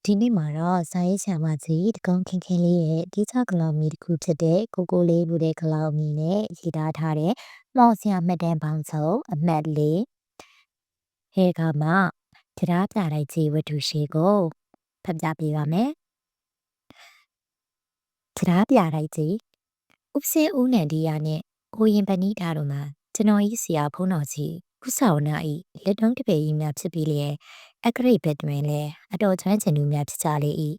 ဒီနေ့မှာတော့ဇာရေးဆရာမကြီးတကုံးခင်ခင်လေးရဲ့တီးခြားကလောင်မီတစ်ခုဖြစ်တဲ့ကိုကိုလေးလူတဲ့ကလောင်မီနဲ့ရေးသားထားတဲ့မောင်ဆရာမှတ်တမ်းပေါင်းစုံအမှတ်၄ဟဲကမှတရားပြလိုက်ကြီးဝတ္ထုရှိကိုဖတ်ပြပေးပါမယ်တရားပြလိုက်ကြီးဥပစင်းဦးနန္ဒီယာနဲ့ကိုရင်ပဏိတာတို့မှာကျွန်တော်ဤဆရာဖုန်းတော်ကြီးကုသဝနာဤလက်တုံးတပေကြီးများဖြစ်ပြီးလျက်အကရိတ်ဘက်တွင်လည်းအတော်ချမ်းချင်သူများဖြစ်ကြလေ၏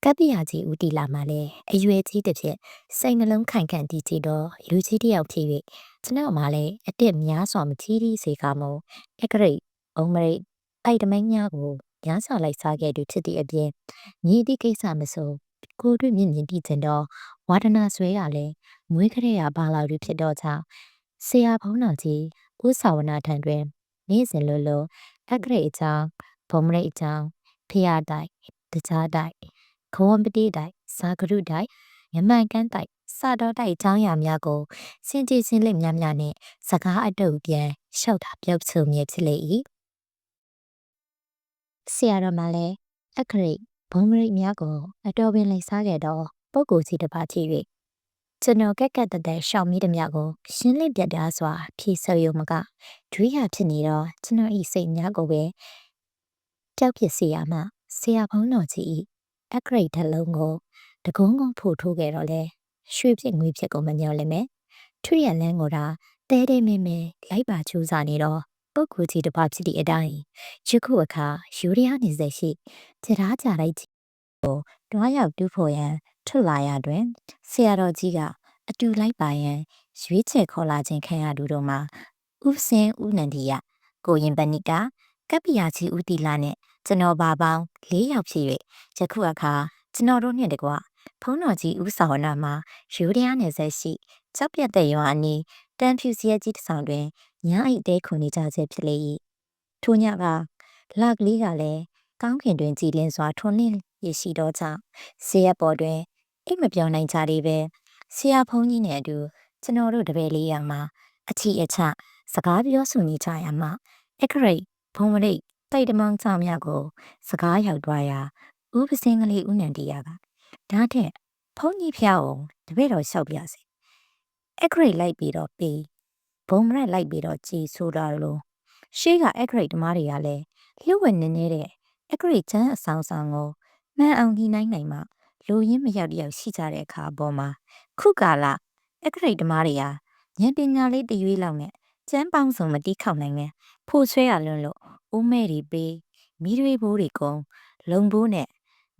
ကပ္ပိယကြီးဦးတီလာမှလည်းအရွယ်ကြီးတစ်ဖြစ်စိတ်နှလုံးခိုင်ခံ့တည်ကြည်သောလူကြီးတစ်ယောက်ဖြစ်၍ကျွန်တော်မှလည်းအတစ်များစွာမကြီးသည့်စေကမို့အကရိတ်အုံမရိတ်အိုက်တမိန်များကိုညားစာလိုက်စားခဲ့သူဖြစ်သည့်အပြင်ညီသည့်ကိစ္စမဆိုကိုတွေ့မြင့်မြင့်တည်ခြင်းသောဝါဒနာဆွဲရလဲမွေးခရရပါလာသူဖြစ်တော့ကြောင့်ဆရာဘုန်းတော်ကြီးဦးစာဝနာထံတွင်နေ့စဉ်လိုလိုအကရိတ်အကြောင်းဘုံမရိတ်အကြောင်းဖျားတိုက်တကြားတိုက်ခဝံပတိတိုက်ဇာဂရုတိုက်ယမန်ကန်းတိုက်စတော်တိုက်အကြောင်းအရာများကိုစင်ကြယ်စင်လက်များများနဲ့စကားအတုပ်ပြန်ရှောက်တာပြုတ်ချုံမြဲဖြစ်လေ၏ဆရာတော်မှလည်းအကရိတ်ဘုံမရိတ်များကိုအတော်ပင်လိမ့်စားခဲ့တော့ပုဂ္ဂိုလ်ကြီးတစ်ပါးဖြစ်၍ကျွန်တော်ကက်ကက်တက်ရှောက်မိသည်များကိုရှင်းလင်းပြတ်သားစွာဖြေဆိုရုံမကဒွိရဖြစ်နေတော့ကျွန်တော်ဤစိတ်များကိုပဲကြောက်ဖြစ်စေရမှဆရာဘုန်းတော်ကြီးအကရိတ်တစ်လုံးကိုတကုန်းကုန်းဖို့ထိုးခဲ့တော့လေရွှေဖြစ်ငွေဖြစ်ကိုမမျော်လင့်မဲ့ထွေရလန်းကိုသာတဲတဲမဲမဲလိုက်ပါချူးစားနေတော့ပုဂ္ဂိုလ်ကြီးတစ်ပါးဖြစ်သည့်အတိုင်းယခုအခါယူရီးယားနေစေရှိတရားကြလိုက်ကြီးကိုတွားရောက်တူးဖို့ရန်ထွက်လာရတွင်ဆရာတော်ကြီးကအတူလိုက်ပါရန်ရွေးချယ်ခေါ်လာခြင်းခံရသူတို့မှာဥပစင်းဦးနန္ဒီယကိုရင်ပဏိကကပ္ပိယကြီးဦးတီလာနဲ့ကျွန်တော်ပါပေါင်း၄ယောက်ဖြစ်၍ယခုအခါကျွန်တော်တို့နှင့်တကွဖုန်းတော်ကြီးဦးစာဝနာမှာယူရီးယားနယ်ဆက်ရှိကြောက်ပြတ်တဲ့ရွာအနီးတန်ဖြူစီရဲ့ကြီးတစ်ဆောင်တွင်ညအိတ်တဲခုန်နေကြဆဲဖြစ်လေ၏ထိုညကလကလေးကလည်းကောင်းခင်တွင်ကြည်လင်းစွာထွန်းလင်းရရှိသောကြောင့်ဆေးရပေါ်တွင်အိတ်မပြောင်းနိုင်ကြသေးပဲဆရာဖုန်းကြီးနဲ့အတူကျွန်တော်တို့တပည့်လေးယောက်မှာအချီအချစကားပြောဆိုနေကြရမှအကရိတ်ဘုံမရိတ်တိုက်တမောင်းကြောင့်များကိုစကားရောက်သွားရာဥပစင်းကလေးဦးနန္ဒီယာကဒါထက်ဖုန်းကြီးဖျားအောင်တပည့်တော်လျှောက်ပြစေအကရိတ်လိုက်ပြီးတော့ပေးဘုံမရက်လိုက်ပြီးတော့ကြည်ဆိုတာလို့ရှေးကအကရိတ်ဓမားတွေကလည်းလှုပ်ဝက်နေနေတဲ့အကရိတ်ချမ်းအဆောင်ဆောင်ကိုမှန်အောင်ညှိနှိုင်းနိုင်မှလူရင်းမရောက်တယောက်ရှိကြတဲ့အခါအပေါ်မှာခုကာလအကရိတ်ဓမားတွေဟာဉာဏ်ပညာလေးတရွေးလောက်နဲ့ကျမ်းပေါင်းစုံမတီးခေါက်နိုင်နဲ့ဖို့ဆွဲရလွန်းလို့ဦးမဲတွေပေးမိတွေဘိုးတွေကုံလုံဘိုးနဲ့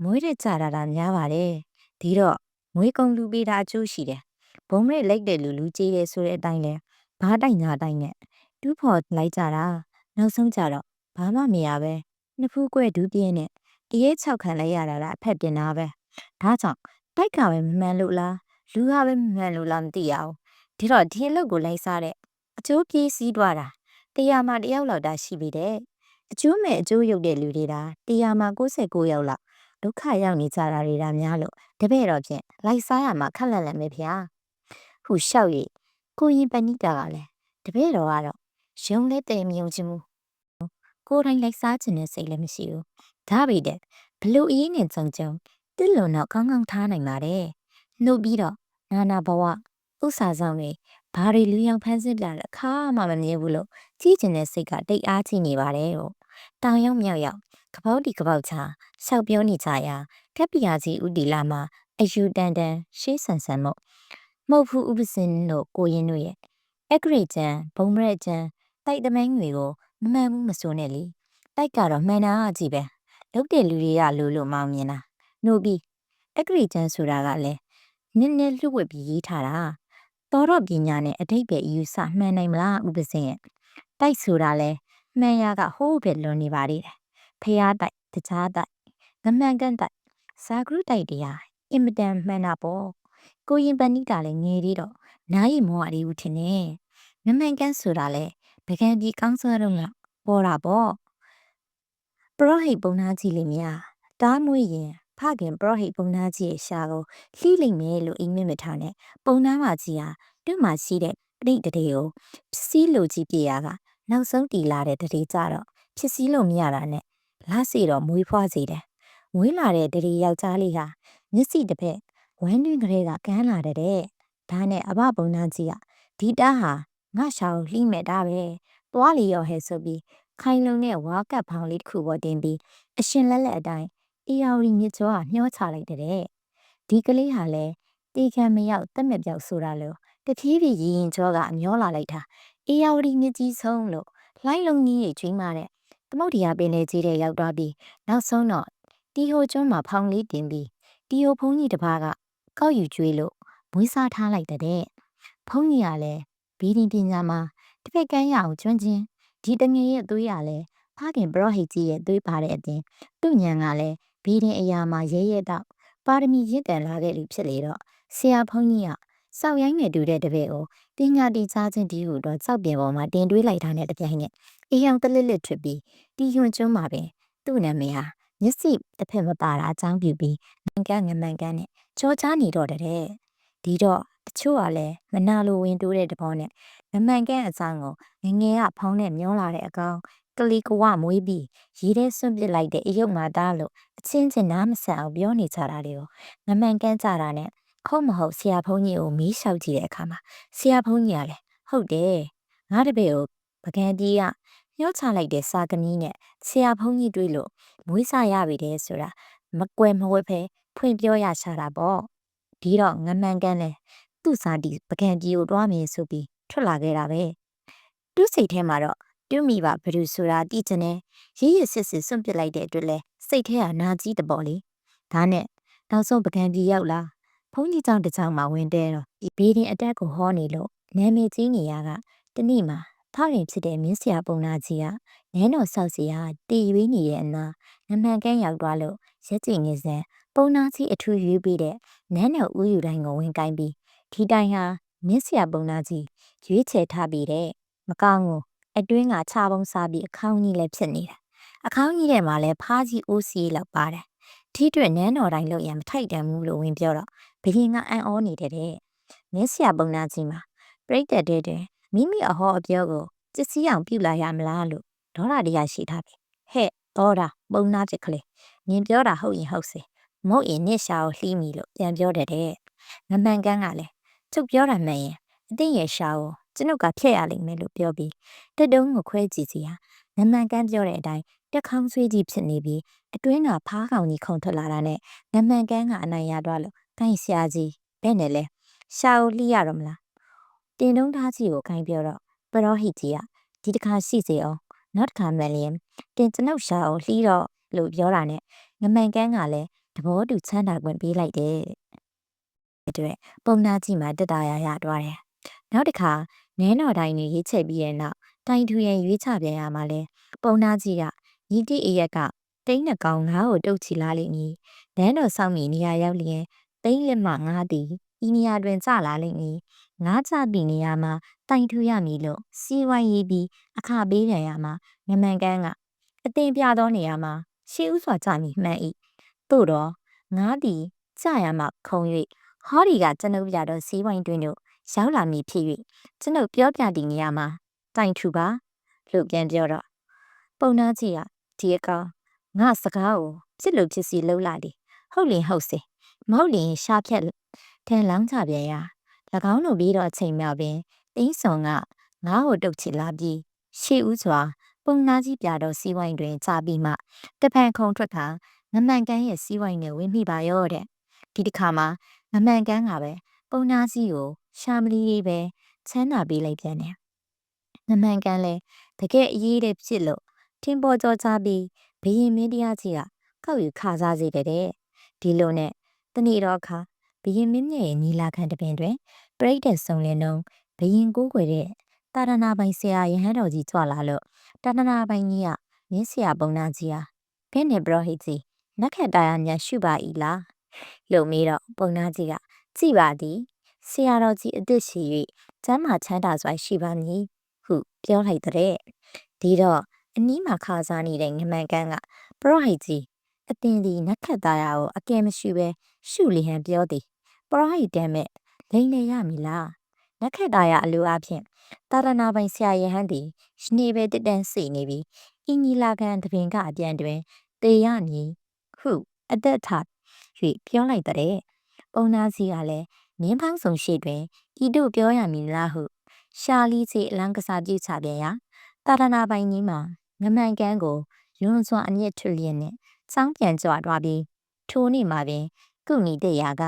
မွေးတဲ့ကြတာများပါတယ်ဒီတော့ငွေကုံလူပေးတာအကျိုးရှိတယ်ဘုံမဲ့လိုက်တဲ့လူကြေးတယ်ဆိုတဲ့အတိုင်းလဲဘာတိုက်ညာတိုက်နဲ့တူးဖော်လိုက်ကြတာနောက်ဆုံးကြတော့ဘာမှမရပဲနှစ်ဖူးကွဲဒူးပြင်းနဲ့တရေ6ခံလိုက်ရတာလားအဖက်တင်တာပဲဒါကြောင့်တိုက်ကပဲမမှန်လို့လားလူကပဲမမှန်လို့လားမသိရဘူးဒီတော့ဒီအလုပ်ကိုလိုက်စားတဲ့အကျိုးပြေးစည်းသွားတာ100မှာ1ယောက်လောက်တာရှိပြီတဲ့အကျိုးမဲ့အကျိုးရုပ်တဲ့လူတွေဒါ100မှာ69ယောက်လောက်ဒုက္ခရောက်နေကြတာတွေဒါများလို့တပည့်တော်ဖြင့်လိုက်စားရမှာခက်လက်လက်ပဲဗျာဟူလျှောက်၍ကိုရင်ပဏိတာကလည်းတပည့်တော်ကတော့ယုံလဲတဲ့မယုံချင်ဘူးကိုယ်တိုင်လိုက်စားခြင်းနဲ့စိတ်လည်းမရှိဘူးဒါပေတဲ့ဘလို့အေးနဲ့ကြုံတစ်လုံတော့ကောင်းကောင်းထားနိုင်ပါတယ်နှုတ်ပြီးတော့နာနာဘဝဥစ္စာဆောင်တွေဘာတွေလူရောင်ဖန်းစစ်ပြတဲ့အခါမှမမြင်ဘူးလို့ကြီးကျင်တဲ့စိတ်ကတိတ်အားကြီးနေပါတယ်ဟိုတောင်ရောက်မြောက်ရောက်ကပောက်တီကပောက်ချရှောက်ပြောနေကြရာကပ္ပိယကြီးဦးတီလာမှာအယူတန်တန်ရှေးဆန်ဆန်မို့မဟုတ်ဘူးဥပစင်းတို့ကိုရင်တို့ရဲ့အဂရိတ်ကျန်ဘုံမရက်ကျန်တိုက်တမိုင်းတွေကိုမမှန်ဘူးမစိုးနဲ့လေတိုက်ကတော့မှန်တာအကြည့်ပဲလုတ်တဲ့လူတွေကလို့မောင်းမြင်တာနှုတ်ပြီးအဂရိတ်ကျန်ဆိုတာကလည်းနည်းနည်းလှုပ်ဝက်ပြီးရေးထားတာတော်တော့ပညာနဲ့အတိတ်ပဲအယူဆမှန်နိုင်မလားဥပစင်းရဲ့တိုက်ဆိုတာလဲမှန်ရကဟိုးပဲလွန်နေပါသေးတယ်ဖျားတိုက်တကြားတိုက်ငမှန်ကန်တိုက်ဇာဂရုတိုက်တရားအင်မတန်မှန်တာပေါ့ကိုရင်ပဏိကလည်းငယ်သေးတော့နားရီမောရည်ဦးထင်နေငမှန်ကန်ဆိုတာလဲပကံကြီးကောင်းစားတော့ကပေါ်တာပေါ့ပရောဟိတ်ပုံနာကြီးလေးများတားမွေးရင်ဖခင်ပရောဟိတ်ပုံနာကြီးရဲ့ရှာကိုလှိလိမ့်မယ်လို့အိမ်မက်မထားနဲ့ပုံနာမကြီးဟာသူ့မှာရှိတဲ့ပြိတ္တေကိုစီးလို့ကြီးပြရကနောက်ဆုံးတီလာတဲ့တရေကြတော့ဖြစ်စည်းလို့မရတာနဲ့လာစီတော့မွေးဖွားစေတယ် မွေးလာတဲ့တရီယောက်ျားလေးဟာမျက်စိတစ်ဖက်ဝမ်းတွင်းကလေးကကန်းလာတဲ့ဒါနဲ့အဘပုံနာကြီးကဒီတားဟာငါရှာကိုလှိမဲ့တာပဲသွားလီရောဟဲဆိုပြီးခိုင်လုံတဲ့ဝါကပ်ဖောင်လေးတစ်ခုပေါ်တင်ပြီးအရှင်လက်လက်အတိုင်းအေယာဝတီမြစ်ကျော်ကမျောချလိုက်တဲ့ဒီကလေးဟာလဲတေခံမရောက်တက်မဲ့ပြောက်ဆိုတာလို့တဖြည်းဖြည်းရင်ကျော်ကမျောလာလိုက်တာအေယာဝတီမြစ်ကြီးဆုံးလို့လှိုင်းလုံးကြီးကြီးကျွေးမာတဲ့သမုတ်တရားပင်လေကြီးတဲ့ရောက်သွားပြီးနောက်ဆုံးတော့တီဟိုကျွန်းမှာဖောင်လေးတင်ပြီးတီဟိုဖုန်းကြီးတစ်ပါးကကောက်ယူကျွေးလို့မွေးစားထားလိုက်တဲ့ဖုန်းကြီးကလည်းဘီဒီပညာမှာတစ်ဖက်ကန်းရအောင်ကျွမ်းချင်းဒီတငယ်ရဲ့သွေးရလဲဖခင်ပရောဟိတ်ကြီးရဲ့သွေးပါတဲ့အပြင်သူ့ညံကလည်းဘီဒင်အရာမှာရဲရဲတော့ပါရမီရင့်တန်လာခဲ့လို့ဖြစ်လေတော့ဆရာဖုန်းကြီးကစောက်ရိုင်းနဲ့တူတဲ့တပည့်ကိုပညာတိချခြင်းဒီဟုတော့စောက်ပြင်ပေါ်မှာတင်တွေးလိုက်တာနဲ့တပြိုင်နက်အေးရောင်တလစ်လစ်ထွတ်ပြီးတီဟွန်ကျွန်းမှာပင်သူ့နာမည်ဟာမျက်စိတစ်ဖက်မပါတာအကြောင်းပြုပြီးငမှန်ကန်းနဲ့ကြောချားနေတော့တဲ့ဒီတော့တချို့ကလည်းမနာလိုဝင်တိုးတဲ့တဘောနဲ့ငမှန်ကန်းအကြောင်းကိုငငယ်ကဖောင်းနဲ့မျောလာတဲ့အကောင်ကလီကဝမွေးပြီးရေထဲဆွန့်ပစ်လိုက်တဲ့အယုတ်မာသားလို့အချင်းချင်းနားမဆန်အောင်ပြောနေကြတာတွေကိုငမှန်ကန်းကြတာနဲ့ခုတ်မဟုတ်ဆရာဖုန်းကြီးကိုမီးလျှောက်ကြည့်တဲ့အခါမှာဆရာဖုန်းကြီးကလည်းဟုတ်တယ်ငါတပည့်ကိုပကံကြီးကညှော့ချလိုက်တဲ့စာကမီးနဲ့ဆရာဖုန်းကြီးတွေးလို့မွေးစားရပြီတဲ့ဆိုတာမကွယ်မဝဲဖဲဖွင့်ပြောရရှာတာပေါ့ဒီတော့ငမှန်ကန်းလဲသူ့စာတီပကံကြီးကိုတွားမယ်ဆိုပြီးထွက်လာခဲ့တာပဲသူ့စိတ်ထဲမှာတော့တူးမိပါဘယ်သူဆိုတာတိကျနေရရစစ်စစ်စွန့်ပစ်လိုက်တဲ့အတွက်လဲစိတ်ထဲကနာကြီးတပေါ့လေဒါနဲ့နောက်ဆုံးပကံကြီးရောက်လာဖုန်းကြီးကြောင့်တကြောင်မှဝင်တဲတော့ဘေးရင်အတက်ကိုဟောနေလို့နာမည်ကြီးနေရကတနေ့မှာဖခင်ဖြစ်တဲ့မင်းဆရာပုံနာကြီးကနန်းတော်ဆောက်စီကတည်ရွေးနေတဲ့အနာငမှန်ကန်းရောက်သွားလို့ရက်ကြည်နေစံပုံနာကြီးအထူးရွေးပေးတဲ့နန်းတော်ဦးယူတိုင်းကိုဝင်ကိုင်းပြီးဒီတိုင်းဟာမင်းဆရာပုံနာကြီးရွေးချယ်ထားပြီးတဲ့မကောင်းဘူးအတွင်းကခြာပုံးစားပြီးအခေါင်းကြီးလည်းဖြစ်နေတာအခေါင်းကြီးထဲမှာလည်းဖားကြီးအိုးစီလောက်ပါတယ်ဒီအတွက်နန်းတော်တိုင်းလို့ရမထိုက်တန်ဘူးလို့ဝင်ပြောတော့ဘရင်ကအံ့ဩနေတဲ့မင်းဆရာပုံနာကြီးမှာပြိတ္တတဲ့မိမိအဟောအပြောကိုစစ်စီးအောင်ပြုလာရမလားလို့ဒေါသတရားရှိထားပြီဟဲ့တော်တာပုံနာဖြစ်ကလေးမြင်ပြောတာဟုတ်ရင်ဟုတ်စေမဟုတ်ရင်နစ်ရှာကိုလှီးမိလို့ပြန်ပြောတဲ့ငမှန်ကန်းကလည်းချုပ်ပြောတာမှန်ရင်အသိရဲ့ရှာကိုကျွန်ုပ်ကဖျက်ရလိမ့်မယ်လို့ပြောပြီးတက်တုံးကိုခွဲကြည့်စီဟာငမှန်ကန်းပြောတဲ့အတိုင်းတက်ခေါင်းဆွေးကြီးဖြစ်နေပြီးအတွင်းကဖားကောင်ကြီးခုန်ထွက်လာတာနဲ့ငမှန်ကန်းကအနိုင်ရတော့လို့ကိုင်းဆရာကြီးဘယ်နဲ့လဲရှာကိုလှီးရတော့မလားတင်တုံးသားကြီးကိုကိုင်းပြောတော့ပရောဟိတ်ကြီးကဒီတစ်ခါရှိစေအောင်နောက်တစ်ခါမှလျင်တင်ကျွန်ုပ်ရှာကိုလှီးတော့လို့ပြောတာနဲ့ငမှန်ကန်းကလည်းတဘောတူချမ်းသာခွင့်ပေးလိုက်တဲ့အတွက်ပုံနာကြီးမှာတက်တာရသွားတယ်နောက်တစ်ခါနန်းတော်တိုင်းကြီးရေးချက်ပြီးတဲ့နောက်တိုင်ထူရင်ရွေးချပြန်ရမှာလဲပုံနာကြီးကညီတိအရက်ကတိန်းနှကောင်ငါးကိုတုတ်ချီလာလိမ့်မည်နန်းတော်ဆောင်မီနေရာရောက်လျင်တိန်းလက်မှငါးသည်ဤနေရာတွင်ကျလာလိမ့်မည်ငါးချပြီးနေရာမှာတိုင်ထူရမည်လို့စီဝိုင်းရေးပြီးအခပေးပြန်ရမှာငမှန်ကန်းကအတင်ပြသောနေရာမှာရှေးဥစွာကြမည်မှန်၏သို့တော့ငါးသည်ကြရမှခုံ၍ဟောဒီကကျွန်ုပ်ပြတော့စီဝိုင်းတွင်တို့ရောက်လာမည်ဖြစ်၍ကျွန်ုပ်ပြောပြသည့်နေရာမှာတိုင်ထူပါလို့ပြန်ပြောတော့ပုံနာကြီးကဒီအကောင်ငါစကားကိုဖြစ်လို့ဖြစ်စီလှုပ်လာတယ်ဟုတ်လင်ဟုတ်စေမဟုတ်လင်ရှာဖြက်ထန်လောင်းချပြန်ရ၎င်းတို့ပြီးတော့အချိန်မြောက်ပင်တင်းစုံကငါ့ကိုတုတ်ချလာပြီးရှေ့ဦးစွာပုံနာကြီးပြတော့စီဝိုင်းတွင်ကြာပြီးမှတဖန်ခုံထွက်ခါငမှန်ကန်းရဲ့စီဝိုင်းနဲ့ဝင်မိပါရောတဲ့ဒီတစ်ခါမှာငမှန်ကန်းကပဲပုံနာကြီးကိုရှာမလီလေးပဲချမ်းသာပေးလိုက်ပြန်တယ်ငမှန်ကန်းလဲတကယ်အရေးတဲ့ဖြစ်လို့ထင်းပေါ်ကြောချပြီးဘရင်မင်းတရားကြီးကကောက်ယူခါစားစေတဲ့ဒီလိုနဲ့တနေ့တော့အခါဘရင်မင်းရဲ့ညီလာခံတပင်တွင်ပရိသတ်ဆုံလင်နှုံဘရင်ကိုးကွယ်တဲ့တာရဏပိုင်ဆရာရဟန်းတော်ကြီးကြွလာလို့တာရဏပိုင်ကြီးကမင်းဆရာပုံနာကြီးဟာဘယ်နဲ့ပရောဟိတ်ကြီးနက်ခတ်တရားညာရှုပါ၏လားလို့မေးတော့ပုံနာကြီးကကြည်ပါသည်ဆရာတော်ကြီးအသက်ရှိ၍ကျမ်းမာချမ်းသာစွာရှိပါမည်ဟုပြောလိုက်တဲ့ဒီတော့အနီးမှာခါစားနေတဲ့ငမှန်ကန်းကပရောဟိတ်ကြီးအတင်းဒီနက်ခတ်သားရကိုအကယ်မရှိပဲရှုလီဟန်ပြောသည်ပရောဟိတ်တမ်းမဲ့လိန်နေရမည်လားနက်ခတ်သားရအလိုအဖြင့်တာရဏပိုင်ဆရာယဟန်သည်ရှနေပဲတက်တန်းစိနေပြီးအီညီလာခံတပင်ကအပြန်တွင်တေရမည်ဟု အသက်ထ၍ပြောလိုက်တဲ့ပုံနာစီကလည်းနင်းဖောင်းဆောင်ရှိတွင်ဤတို့ပြောရမည်လားဟုရှာလီစီအလံကစားပြုချပြန်ရာတာရနာပိုင်ကြီးမှာငမှန်ကန်းကိုလွန်စွာအမျက်ထွလျက်နဲ့စောင်းပြန်ကြွသွားပြီးထိုနေ့မှာပင်ကုနီတရာက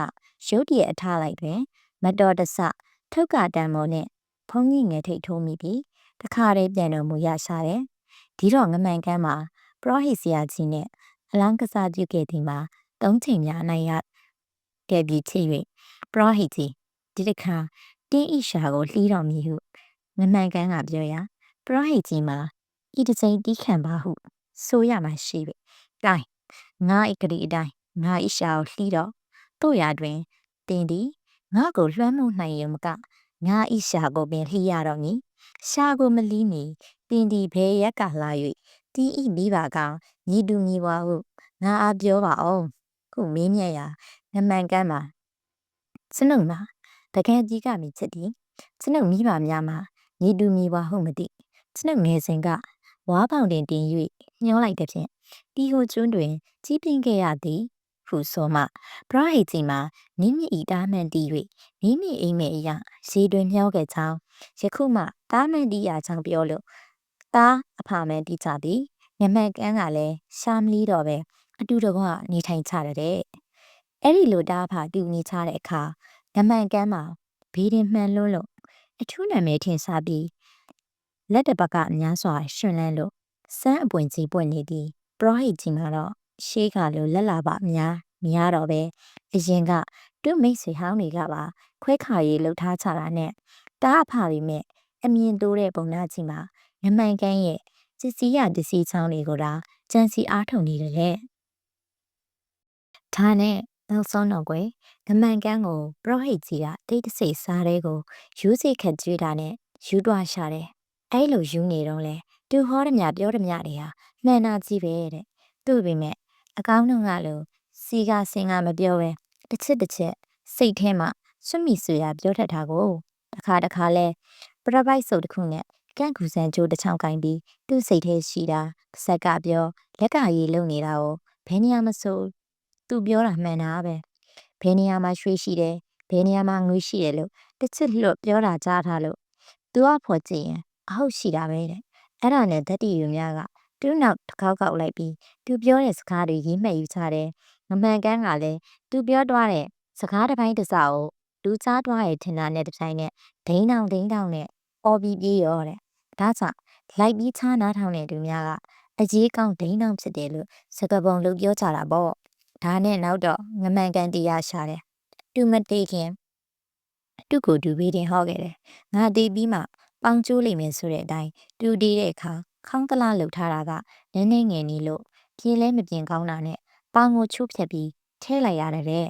ရုတ်တရက်အထားလိုက်တွင်မတော်တဆထုတ်ကတံမော်နဲ့ဖုံးကြီးငယ်ထိတ်ထိုးမိပြီးတခါတည်းပြန်တော်မူရရှာတယ်ဒီတော့ငမှန်ကန်းမှာပရောဟိတ်ဆရာကြီးနဲ့အလံကစားပြုခဲ့သည်မှာ၃ချိန်များနိုင်ရခဲ့ပြီးချစ်၍ပရောဟိတ်ကြီးဒီတခါတင်းဤရှာကိုလှီးတော်မူဟုငမှန်ကန်းကပြောရာပရောဟိတ်ကြီးမှာဤတစ်ချိန်တီးခံပါဟုဆိုရမှရှိပြီ။ကဲငါဤကလေးအတိုင်းငါဤရှာကိုလှီးတော့တို့ရတွင်တင်းဒီငါကိုလွှမ်းမိုးနိုင်ရုံမကငါဤရှာကိုပင်လှီးရတော့မည်ရှာကိုမလီးမီတင်းဒီဘဲရက်ကလာ၍တီးဤမိပါကောင်ညီတူညီပွားဟုငါအားပြောပါအောင်ခုမင်းမြတ်ရာငမှန်ကန်းမှာစနုံမှာတကယ်ကြီးကမိချစ်သည်စနုံမိပါများမှာညီတူညီပွားဟုတ်မသိစနုံငယ်စဉ်ကဝါပေါင်တင်တင်၍ညှောလိုက်တဲ့ဖြင့်တီဟိုကျွန်းတွင်ကြီးပြင်းခဲ့ရသည်ဟုဆိုမှပရဟိတ်ကြီးမှာနင်းမြဤတားမှန်တီး၍နင်းမြအိမ်မဲအရာရေတွင်မျောခဲ့ချောင်းယခုမှတားမှန်တီးရချောင်းပြောလို့တားအဖမှန်တီးကြသည်ငမှန်ကန်းကလည်းရှာမလီတော့ပဲအတူတကွနေထိုင်ချရတဲ့အဲ့ဒီလိုတားဖာတူနေချတဲ့အခါငမှန်ကန်းမှာဘေးတင်မှန်လွန်းလို့အထူးနာမည်ထင်ရှားပြီးလက်တပတ်ကအများစွာရှင်လန်းလို့စမ်းအပွင့်ကြီးပွင့်နေသည်ပရောဟိတ်ကြီးမှာတော့ရှေးကလိုလက်လာပါများတော့ပဲအရင်ကသူ့မိတ်ဆွေဟောင်းတွေကပါခွဲခါရေးလှုပ်ထားချတာနဲ့တားအဖတွေမဲ့အမြင်တိုးတဲ့ပုံနာကြီးမှာငမှန်ကန်းရဲ့စစီရတစီချောင်းတွေကိုဒါကြံစီအားထုတ်နေတယ်လေဒါနဲ့နောက်ဆုံးတော့ကွယ်ငမှန်ကန်းကိုပရောဟိတ်ကြီးကတိတ်တဆိတ်စားတဲ့ကိုယူစိတ်ခက်ကြွေးတာနဲ့ယူတွားရှာတယ်အဲ့လိုယူနေတော့လေသူဟောရမြပြောရမြတွေဟာမှန်တာကြီးပဲတဲ့သူ့ပေမဲ့အကောင်းတော့ကလို့စီကစင်ကမပြောပဲတစ်ချက်စိတ်ထဲမှာစွတ်မိဆွေရပြောထက်တာကိုတခါလဲပရပိုက်စုပ်တစ်ခုနဲ့ကန့်ကူစံကြိုးတစ်ချောင်းကင်ပြီးသူ့စိတ်ထဲရှိတာစက်ကပြောလက်ကရေးလုံနေတာကိုဘယ်နေရာမဆိုသူပြောတာမှန်တာပဲဘယ်နေရာမှာရွှေရှိတယ်ဘယ်နေရာမှာငွေရှိတယ်လို့တစ်ချက်လွတ်ပြောတာကြားထားလို့သူကဖော်ကြည့်ရင်အဟုတ်ရှိတာပဲတဲ့အဲ့ဒါနဲ့ဓာတ်တီယူများကသူ့နောက်တစ်ခေါက်ကောက်လိုက်ပြီးသူပြောတဲ့စကားတွေရေးမှတ်ယူချတယ်ငမှန်ကန်းကလည်းသူပြောသွားတဲ့စကားတစ်ပိုင်းတစ်စကိုလူကြားသွားရဲ့ထင်တာနဲ့တစ်ဆိုင်နဲ့ဒိန်းတောင်နဲ့အော်ပြီးပြေးရောတဲ့ဒါကြောင့်လိုက်ပြီးချားနားထောင်တဲ့သူများကအကြီးကောင်းဒိန်းတောင်ဖြစ်တယ်လို့စကားပုံလို့ပြောကြတာပေါ့ဒါနဲ့နောက်တော့ငမှန်ကန်တရားရှာတယ်သူမတေးခင်သူ့ကိုသူဘေးတင်ဟောခဲ့တယ်ငါတေးပြီးမှပေါင်ကျိုးလိမ့်မယ်ဆိုတဲ့အတိုင်းသူတေးတဲ့အခါခေါင်းတလားလှုပ်ထားတာကနည်းနည်းငယ်နေလို့ပြင်းလဲမပြင်းကောင်းတာနဲ့ပေါင်ကိုချိုးဖြတ်ပြီးထဲလိုက်ရတယ်တဲ့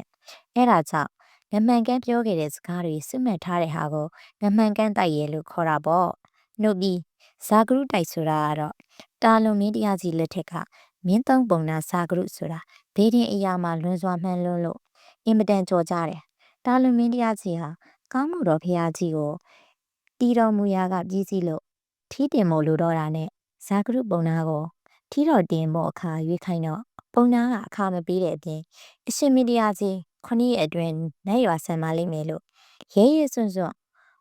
အဲ့ဒါကြောင့်ငမှန်ကန်ပြောခဲ့တဲ့စကားတွေစွမှတ်ထားတဲ့ဟာကိုငမှန်ကန်တိုက်ရဲလို့ခေါ်တာပေါ့နှုတ်ပြီးဇာဂရုတိုက်ဆိုတာကတော့တာလွန်မင်းတရားကြီးလက်ထက်ကမင်းသုံးပုံနာဇာဂရုဆိုတာဘေးတင်အရာမှာလွန်စွာမှန်လွန်းလို့အင်မတန်ကြော်ကြတယ်တာလွန်မင်းတရားကြီးဟာကောင်းမှုတော်ဖရာကြီးကိုတီတော်မူရာကပြည်စည်းလို့ထီးတင်မို့လိုတော့တာနဲ့ဇာဂရုပုံနာကိုထီးတော်တင်ဖို့အခါရွေးခိုင်းတော့ပုံနာကအခါမပေးတဲ့အပြင်အရှင်မင်းတရားကြီး9ရက်အတွင်းနိုင်ရွာဆံပါလိမ့်မယ်လို့ရဲစွန့်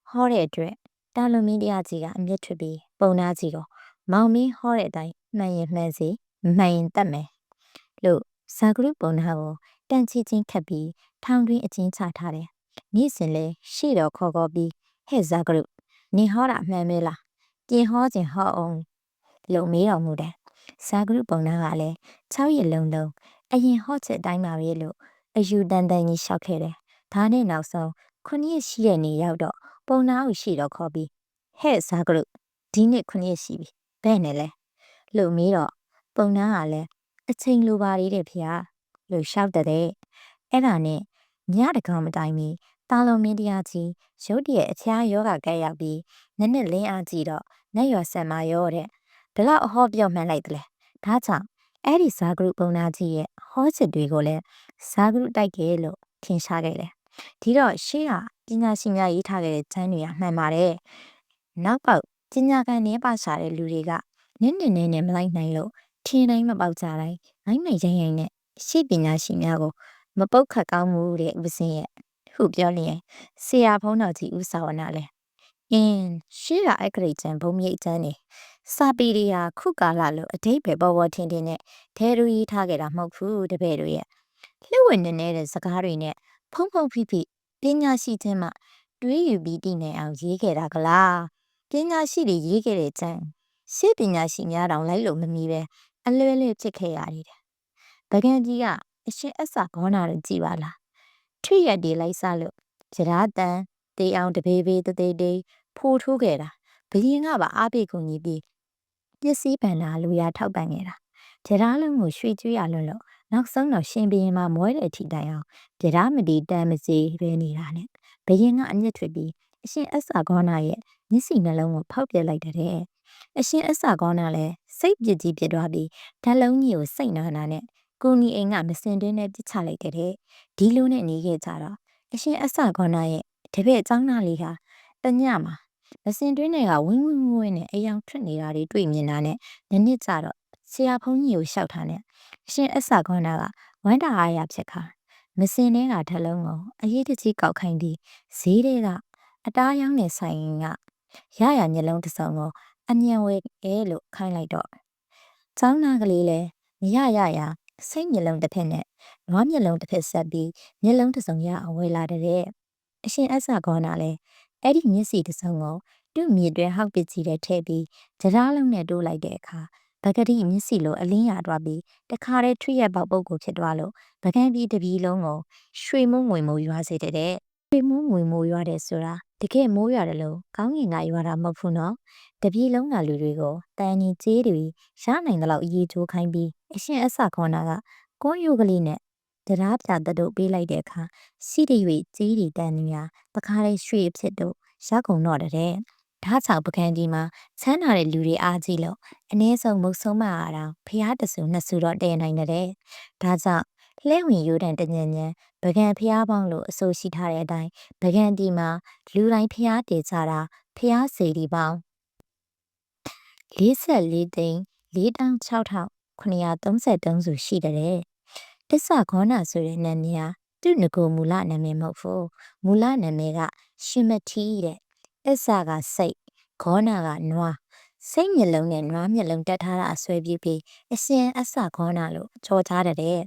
ဟောတဲ့အတွက်တာလွန်မင်းတရားကြီးကအမျက်ထွက်ပြီးပုံနာကြီးကိုမောင်မင်းဟောတဲ့အတိုင်းမှန်ရင်မှန်စီမမှန်ရင်တတ်မယ်လို့ဇာဂရုပုံနာကိုတန်ချီချင်းခတ်ပြီးထောင်တွင်းအချင်းချထားတယ်နေ့စဉ်လဲရှေ့တော်ခေါ်ပြီးဟဲ့ဇာဂရုနင်ဟောတာမှန်မဲလားပြင်ဟောခြင်းဟောအောင်လို့မေးတော်မူတယ်ဇာဂရုပုံနာကလည်း6ရက်လုံးအရင်ဟောချက်တိုင်းပါပဲလို့အယူတန်ကြီးလျှောက်ခဲ့တယ်ဒါနဲ့နောက်ဆုံး9ရက်ရှိတဲ့နေ့ရောက်တော့ပုံနာကိုရှေ့တော်ခေါ်ပြီးဟဲ့ဇာဂရုဒီနေ့9ရက်ရှိပြီဘယ်နဲ့လဲလို့မေးတော့ပုံနာကလည်းအချိန်လိုပါလေတဲ့ဖေဟာလို့ရှောက်တဲ့အဲ့ဒါနဲ့ညတကောင်မတိုင်မီတာလုံးမင်းတရားကြီးရုတ်တရက်အခြားယောဂကဲရောက်ပြီးနက်နက်လင်းအားကြည့်တော့နက်ရွာဆံမရောတဲ့ဒါတော့အဟောပြောမှန်းလိုက်တယ်လေဒါကြောင့်အဲ့ဒီဇာဂရုပုံနာကြီးရဲ့ဟောချက်တွေကိုလည်းဇာဂရုတိုက်ခဲ့လို့ထင်ရှားခဲ့တယ်ဒီတော့ရှေ့ကပညာရှင်များရေးထားခဲ့တဲ့ကျမ်းတွေကမှန်ပါတယ်နောက်ပေါက်ပညာကံနည်းပါရှာတဲ့လူတွေကနင်းနေမလိုက်နိုင်လို့ထင်းတိုင်းမပေါက်ကြတိုင်းနိုင်ရိုင်းနဲ့ ရှေ့ပညာရှင်များကိုမပုတ်ခတ်ကောင်းမှုတဲ့ဦးစင်းရဲ့ဟုပြောလျင်ဆရာဖုံးတော်ကြီးဦးစာဝနာလဲရှေ့ကအက္ခရိတ်ကျန်ဘုံမြိတ်ကျန်နေစာပေတွေဟာခုကာလလို့အတိတ်ပဲပေါ်ပေါ်ထင်ထင်နဲ့ဒဲရူရေးထားခဲ့တာမဟုတ်ဘူးတပည့်တို့ရဲ့လှဝက်နေနေတဲ့စကားတွေနဲ့ဖုံဖုံဖိဖိပညာရှိခြင်းမှတွေးယူပြီးတည်နေအောင်ရေးခဲ့တာကလားပညာရှိတွေရေးခဲ့တဲ့ကျန်ရှေ့ပညာရှိများတောင်လိုက်လို့မမီပဲအလွဲလွဲဖြစ်ခဲ့ရတယ်ဗကံကြီးကအရှင်အဆဂေါနာတို့ကြည်ပါလားထွရက်တွေလိုက်စားလို့ကြရာတန်တေးအောင်တပေပေတသေးတေးဖိုးထိုးခဲ့တာဘယင်ကပါအားပေးကုန်ကြီးပြီးပစ္စည်းပန်နာလူရထောက်ပံ့ခဲ့တာကြရာလုံးကိုရွှေကျွေးရလွန်းလို့နောက်ဆုံးတော့ရှင်ဘရင်မှာမွဲတဲ့အထိတိုင်အောင်ကြရာမတီတန်မစီပဲနေတာနဲ့ဘယင်ကအမျက်ထွက်ပြီးအရှင်အဆဂေါနာရဲ့မျက်စိနှလုံးကိုဖောက်ပြလိုက်တဲ့အရှင်အဆဂေါနာလည်းစိတ်ပြစ်ကြီးဖြစ်သွားပြီးဓာတ်လုံးကြီးကိုစိတ်နာနာနဲ့ကိုနီအိမ်ကမစင်တွင်းနဲ့ပြစ်ချလိုက်တဲ့ဒီလိုနဲ့နေခဲ့ကြတော့အရှင်အဆဂေါနာရဲ့တပည့်အကြောင်းသားလေးဟာတညမှာမစင်တွင်းတွေကဝင်းဝင်းဝင်းနဲ့အယောင်ထွက်နေတာတွေတွေ့မြင်တာနဲ့နနစ်ကြတော့ဆရာဖုန်းကြီးကိုရှောက်ထားနဲ့အရှင်အဆဂေါနာကဝမ်းတာအားရဖြစ်ခါမစင်တဲ့ကထလုံးကိုအရေးတကြီးကောက်ခိုင်းပြီးဈေးတွေကအတားရောင်းတဲ့ဆိုင်ကရရမျက်လုံးတစ်စုံကိုအမြန်ဝဲလို့ခိုင်းလိုက်တော့ကျောင်းသားကလေးလည်းမရစိတ်မျက်လုံးတစ်ဖက်နဲ့နွားမျက်လုံးတစ်ဖက်ဆက်ပြီးမျက်လုံးတစ်စုံရအောင်ဝဲလာတဲ့အရှင်အဆဂေါနာလည်းအဲ့ဒီမျက်စိတစ်စုံကိုသူ့မြေတွဲဟောက်ပစ်ကြီးတဲ့ထဲပြီးကြားလုံးနဲ့တိုးလိုက်တဲ့အခါဗကတိမျက်စိလိုအလင်းရသွားပြီးတခါတည်းထွေရက်ပေါက်ပုတ်ကိုဖြစ်သွားလို့ဗကံပြီးတပီလုံးကိုရွှေမိုးငွေမိုးရွာစေတဲ့ရွှေမိုးငွေမိုးရွာတယ်ဆိုတာတကယ်မိုးရတယ်လို့ကောင်းကင်ကရွာတာမဟုတ်ဘူးနော်တပီလုံးကလူတွေကိုတန်ကြီးကျေးတွေရနိုင်တဲ့လောက်အရေးချိုးခိုင်းပြီးအရှင်အဆဂေါနာကကွန်ယိုကလေးနဲ့တရားပြတတို့ပေးလိုက်တဲ့အခါစီးတွေကြေးတွေတန်နေရတခါတည်းရွှေအဖြစ်တို့ရကုန်တော့တဲ့ဓာတ်ချောက်ပကံကြီးမှာချမ်းသာတဲ့လူတွေအားကြီးလို့အ ਨੇ ဆုံးမုတ်ဆုံးမအားတောင်ဖျားတဆူနှစ်ဆူတော့တည်နိုင်တဲ့ဒါကြောင့်လှဲဝင်ရိုးတန်တညံညံပကံဖျားပေါင်းလို့အဆိုရှိထားတဲ့အတိုင်းပကံဒီမှာလူတိုင်းဖျားတည်ကြတာဖျားစေဒီပေါင်း44သိန်း4,6,933စုရှိတဲ့တစ္ဆဂေါနာဆိုတဲ့နာမည်ဟာသူ့ငကိုမူလနာမည်မဟုတ်ဘူးမူလနာမည်ကရှင်မထီးတဲ့အစ္ဆကစိတ်ဂေါနာကနွားစိတ်မျက်လုံးနဲ့နွားမျက်လုံးတက်ထားတာအဆွဲပြီးအရှင်အဆဂေါနာလို့ကြော်ထားတဲ့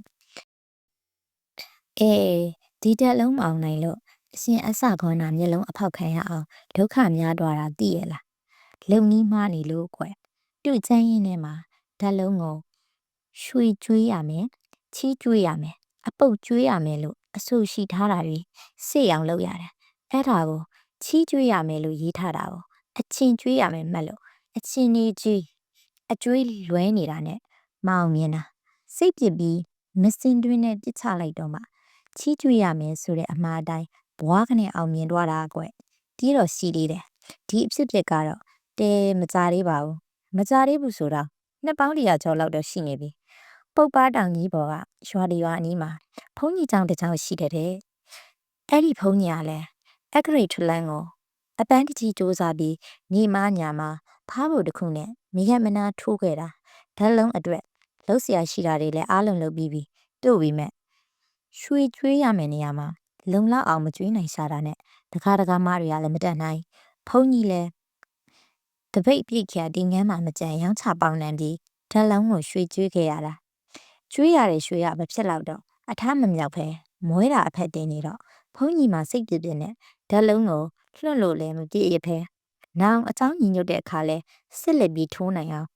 ဒီတက်လုံးမအောင်နိုင်လို့အရှင်အဆဂေါနာမျက်လုံးအဖောက်ခံရအောင်ဒုက္ခများသွားတာသိရလားလုံနီးမားနေလို့ကွယ်သူ့ချမ်းရင်ထဲမှာဓာတ်လုံးကိုရွှေကျွေးရမယ်ချီးကျွေးရမယ်အပုတ်ကျွေးရမယ်လို့အဆိုရှိထားတာတွေစေအောင်လုပ်ရတယ်အဲ့ဒါကိုချီးကျွေးရမယ်လို့ရေးထားတာကိုအချင်းကျွေးရမယ်မှတ်လို့အချင်းနေကြီးအကျွေးလွဲနေတာနဲ့မအောင်မြင်တာစိတ်ပြစ်ပြီးမစင်တွင်းနဲ့ပြစ်ချလိုက်တော့မှချီးကျွေးရမယ်ဆိုတဲ့အမှားအတိုင်းဘွားကနေအောင်မြင်သွားတာကွတီးတော့ရှိသေးတယ်ဒီအဖြစ်ကတော့တဲမကြသေးပါဘူးမကြသေးဘူးဆိုတော့နှစ်ပေါင်း100ကျော်လောက်တော့ရှိနေပြီပုတ်ပါတောင်ကြီးပေါ်ကရွာတရွာအနီးမှာဘုန်းကြီးကျောင်းတစ်ကျောင်းရှိတဲ့အဲ့ဒီဘုန်းကြီးကလည်းအဂရိတ်ထလန်ကိုအပန်းတကြီးစူးစားပြီးညီမညာမှာဖားဖို့တခုနဲ့မိရမနာထိုးခဲ့တာဓာတ်လုံးအတွက်လှုပ်เสียရှိတာတွေလည်းအားလုံးလုပ်ပြီးပြီတို့ပြီးမဲ့ရွှေကျွေးရမယ်နေရာမှာလုံလောက်အောင်မကျွေးနိုင်ရှာတာနဲ့တကားမတွေကလည်းမတက်နိုင်ဘုန်းကြီးလည်းတပိတ်ပြိတ်ခါဒီငန်းမှာမကြံရောင်းချပေါင်းနှံပြီးဓာတ်လုံးကိုရွှေကျွေးခဲ့ရတာကျွေးရတဲ့ရွှေကမဖြစ်တော့တော့အထားမမြောက်ဖဲမွဲတာအဖက်တင်နေတော့ဘုန်းကြီးမှာစိတ်ပြပြနဲ့ဓာတ်လုံးကိုလွှတ်လို့လည်းမပြည့်ရဖဲနောင်အเจ้าညီညွတ်တဲ့အခါလဲစစ်လက်ပြီးထိုးနိုင်အောင်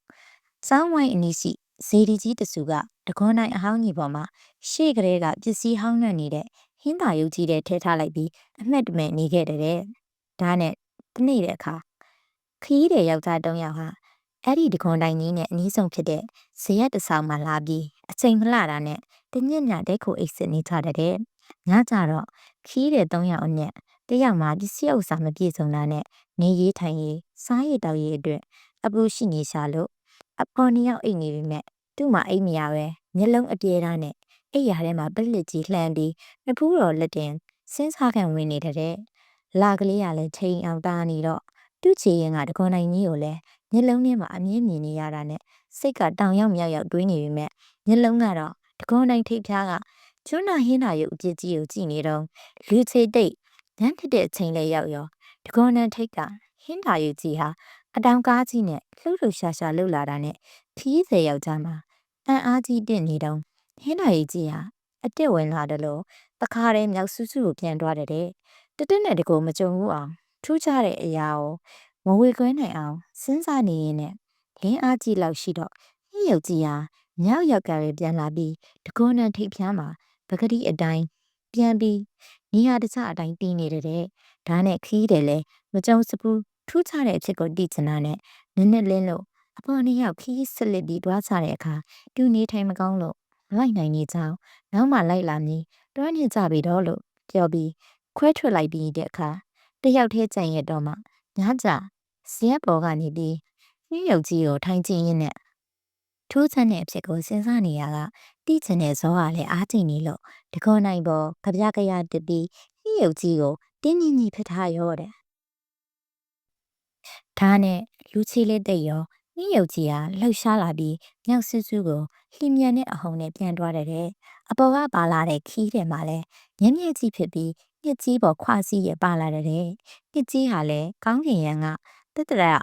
စောင်းဝိုင်းအနီးရှိဇေဒီကြီးတဆူကတကွန်တိုင်းအဟောင်းကြီးပေါ်မှာရှေ့ကလေးကပစ္စည်းဟောင်းနှံ့နေတဲ့ဟင်းသာရုပ်ကြီးတဲ့ထဲထားလိုက်ပြီးအမှတ်တမဲ့နေခဲ့တဲ့ဒါနဲ့တနေ့တဲ့အခါခီးတဲ့ယောက်ျား3ယောက်ဟာအဲ့ဒီတကွန်တိုင်းကြီးနဲ့အနီးဆုံးဖြစ်တဲ့ဇရက်တဆောင်မှာလာပြီးအချိန်မလှတာနဲ့တညညတဲ့ခိုအိတ်စစ်နေကြတဲ့ညကြတော့ခီးတဲ့3ယောက်အနက်တယောက်မှာပစ္စည်းဥစ္စာမပြည့်စုံတာနဲ့နေရေးထိုင်ရေးစားရည်တောက်ရေးအတွက်အပူရှိနေရှာလို့အဖော်2ယောက်အိတ်နေပြီမဲ့သူ့မှာအိတ်မရပဲမျက်လုံးအပြဲသားနဲ့အိတ်ရထဲမှာပလစ်ကြီးလှမ်းပြီးနဖူးတော်လက်တင်စင်းစားခံဝင်နေတဲ့လာကလေးကလည်းချိန်အောင်တားနေတော့သူ့ချေရင်ကတကွန်နိုင်ကြီးကိုလည်းမျက်လုံးထဲမှာအမြင်မြင်နေရတာနဲ့စိတ်ကတောင်ရောက်မြောက်ရောက်တွေးနေပြီမဲ့မျက်လုံးကတော့ တကုန်းတိုင်းထိပ်ဖျားကကျွန်းနာဟင်းနာရုပ်အပြစ်ကြီးကိုကြည့်နေတော့လူချေတိတ်နန်းဖြစ်တဲ့အချိန်လေးရောက်ရောတကုန်းတန်းထိပ်ကဟင်းနာရုပ်ကြီးဟာအတောင်ကားကြီးနဲ့လှုပ်လှုပ်ရှားရှားလှုပ်လာတာနဲ့ခီးစေယောက်ျားမှာအံ့အားကြီးတင့်နေတော့ဟင်းနာရုပ်ကြီးဟာအတစ်ဝင်လာတယ်လို့တခါတည်းမြောက်ဆူဆူကိုပြန်သွားတယ်တဲ့တက်နဲ့တကူမကြုံဘူးအောင်ထူးခြားတဲ့အရာကိုမဝေခွဲနိုင်အောင်စဉ်းစားနေရင်နဲ့လင်းအားကြီးလောက်ရှိတော့ဟင်းရုပ်ကြီးဟာမြောက်ရောက်ကပဲပြန်လာပြီးတကုန်းတန်းထိပ်ဖျားမှာပကတိအတိုင်းပြန်ပြီးနေရာတခြားအတိုင်းတီးနေတယ်တဲ့ဒါနဲ့ခီးတယ်လေမကြုံစဘူးထူးခြားတဲ့အဖြစ်ကိုသိချင်တာနဲ့နည်းနည်းလင်းလို့အပေါ်နှစ်ယောက်ခီးဆက်လက်ပြီးတွားချတဲ့အခါတူနေထိုင်မကောင်းလို့လိုက်နိုင်နေကြောင်းနောက်မှလိုက်လာမည်တွားနေကြပြီတော့လို့ပြောပြီးခွဲထွက်လိုက်ပြီးတဲ့အခါတယောက်တည်းကြံရတော့မှညကြဇရက်ပေါ်ကနေပြီးနှင်းရုပ်ကြီးကိုထိုင်ကြည့်ရင်းနဲ့ထူးဆန်းတဲ့အဖြစ်ကိုစဉ်းစားနေရကတိချင်တဲ့ဇောကလည်းအားကျိန်နေလို့တခွန်နိုင်ပေါ်ကြပြကြရတစ်ပြီးနှင်းရုပ်ကြီးကိုတင်းကြီးကြီးဖစ်ထားရောတဲ့ဒါနဲ့လူချီလေးတိတ်ရောနှင်းရုပ်ကြီးဟာလှုပ်ရှားလာပြီးမြောက်ဆူဆူကိုလှင်မြန်တဲ့အဟုန်နဲ့ပြန်သွားတဲ့အပေါ်ကပါလာတဲ့ခီးတဲ့မှာလဲညံ့ညံ့ကြီးဖြစ်ပြီးညစ်ကြီးပေါ်ခွာစီးရပါလာတဲ့ညစ်ကြီးဟာလဲကောင်းကင်ရန်ကတက်တရ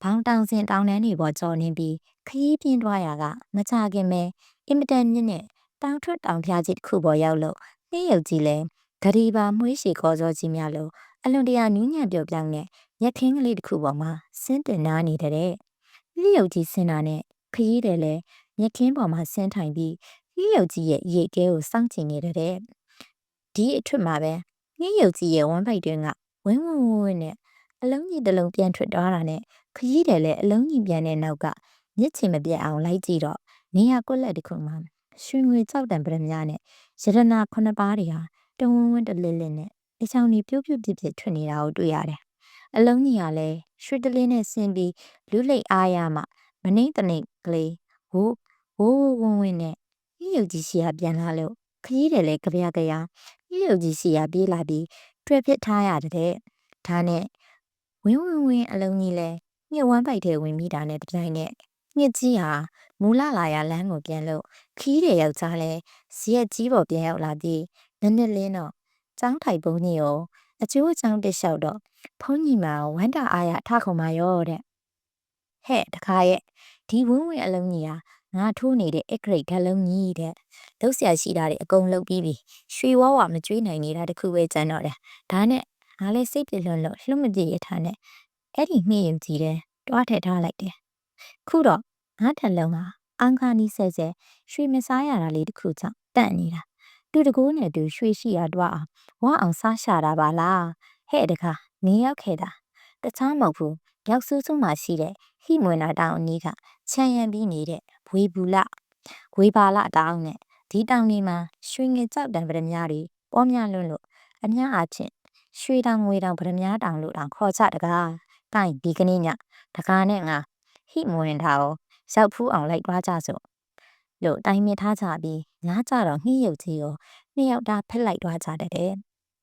ဘောင်းတောင်စင်တောင်တန်းတွေပေါ်ကျော်နေပြီးခရီးပြင်းသွားရာကမကြခင်ပဲအင်မတန်မြင့်နဲ့တောင်ထွက်တောင်ဖျားကြီးတစ်ခုပေါ်ရောက်လို့နှင်းရုပ်ကြီးလဲဂရီပါမွှေးရှည်ကောစောကြီးများလို့အလွန်တရာနူးညံ့ပြော့ပြောင်းတဲ့ရက်ခင်းကလေးတစ်ခုပေါ်မှာဆင်းတင်နားနေတဲ့နှင်းရုပ်ကြီးဆင်းတာနဲ့ခရီးတယ်လဲရက်ခင်းပေါ်မှာဆင်းထိုင်ပြီးနှင်းရုပ်ကြီးရဲ့ရေကဲကိုစောင့်ကြည့်နေတဲ့ဒီအထွတ်မှာပဲနှင်းရုပ်ကြီးရဲ့ဝမ်းပိုက်တွင်ကဝင်းဝင်းဝင်းဝင်းနဲ့အလုံးကြီးတစ်လုံးပြန်ထွက်သွားတာနဲ့ခရီးတယ်လဲအလုံးကြီးပြန်တဲ့နောက်ကမြစ်ချင်မပြတ်အောင်လိုက်ကြည့်တော့နေရကွက်လက်တစ်ခုမှာရွှေငွေကြောက်တံပရမများနဲ့ရတနာခုနှစ်ပါးတွေဟာတဝင်းဝင်းတလစ်လစ်နဲ့အချောင်ကြီးပြုတ်ပြုတ်ပြစ်ပြစ်ထွက်နေတာကိုတွေ့ရတယ်။အလုံးကြီးကလည်းရွှေတလင်းနဲ့ဆင်းပြီးလူလိတ်အားရမှမနှိမ့်တနိမ့်ကလေးဝိုးဝိုးဝင်းဝင်းနဲ့ဟင်းရုပ်ကြီးရှိရပြန်လာလို့ခရီးတယ်လဲကြပြကြရဟင်းရုပ်ကြီးရှိရပြေးလာပြီးတွေ့ဖြစ်ထားရတဲ့ဒါနဲ့ဝင်းဝင်းဝင်းအလုံးကြီးလဲညှို့ဝမ်းပိုက်ထဲဝင်မိတာနဲ့တပြိုင်နက်ညစ်ကြီးဟာမူလလာရလမ်းကိုပြန်လို့ခီးတဲ့ယောက်ျားလဲဇရက်ကြီးပေါ်ပြန်ရောက်လာပြီးနည်းနည်းလင်းတော့ចောင်းထိုင်ပုံကြီးကိုအကျိုးအကြောင်းတစ်လျှောက်တော့ဖုန်းကြီးမှာဝမ်းတာအားရထခုံမာရောတဲ့ဟဲ့တခါရဲ့ဒီဝင်းဝင်းအလုံးကြီးဟာငါထိုးနေတဲ့အက်ဂရိတ်ဓာတ်လုံးကြီးတဲ့လှုပ်ရှားရှိတာတွေအကုန်လှုပ်ပြီးပြီရွှေဝါဝမကျွေးနိုင်နေတာတခုပဲကျန်တော့တယ်ဒါနဲ့ငါလည်းစိတ်ပြလွန်းလို့လှုပ်မပြေရထားနဲ့အဲ့ဒီနှင်းရင်ကြီးတဲ့တွားထည့်ထားလိုက်တယ်ခုတော့ငါထက်လုံးဟာအန်ခါနီးဆဲဆဲရွှေမစားရတာလေးတခုကြောင့်တန့်နေတာတူတကိုးနဲ့တူရွှေရှိရတွားအောင်ဝါအောင်စားရှာတာပါလားဟဲ့တခါနေရောက်ခဲ့တာတခြားမဟုတ်ဘူးရောက်ဆူးဆူးမှရှိတဲ့ဟိမွေနာတောင်အနီးကချမ်းရံပြီးနေတဲ့ဝေဘူးလဝေပါလတောင်နဲ့ဒီတောင်လေးမှာရွှေငင်ကြောက်တံပရမတွေပေါ်များလွန်းလို့အများအားဖြင့်ရွှေတောင်ငွေတောင်ပရမတောင်လို့တောင်ခေါ်ကြတကားကိုင်းဒီကနေ့ညတကားနဲ့ငါဟိမွေနာကိုရောက်ဖူးအောင်လိုက်သွားကြစို့လို့တိုင်မြထားကြပြီးညကြတော့နှီးရုပ်ကြီးကိုနှစ်ယောက်သားဖက်လိုက်သွားကြတဲ့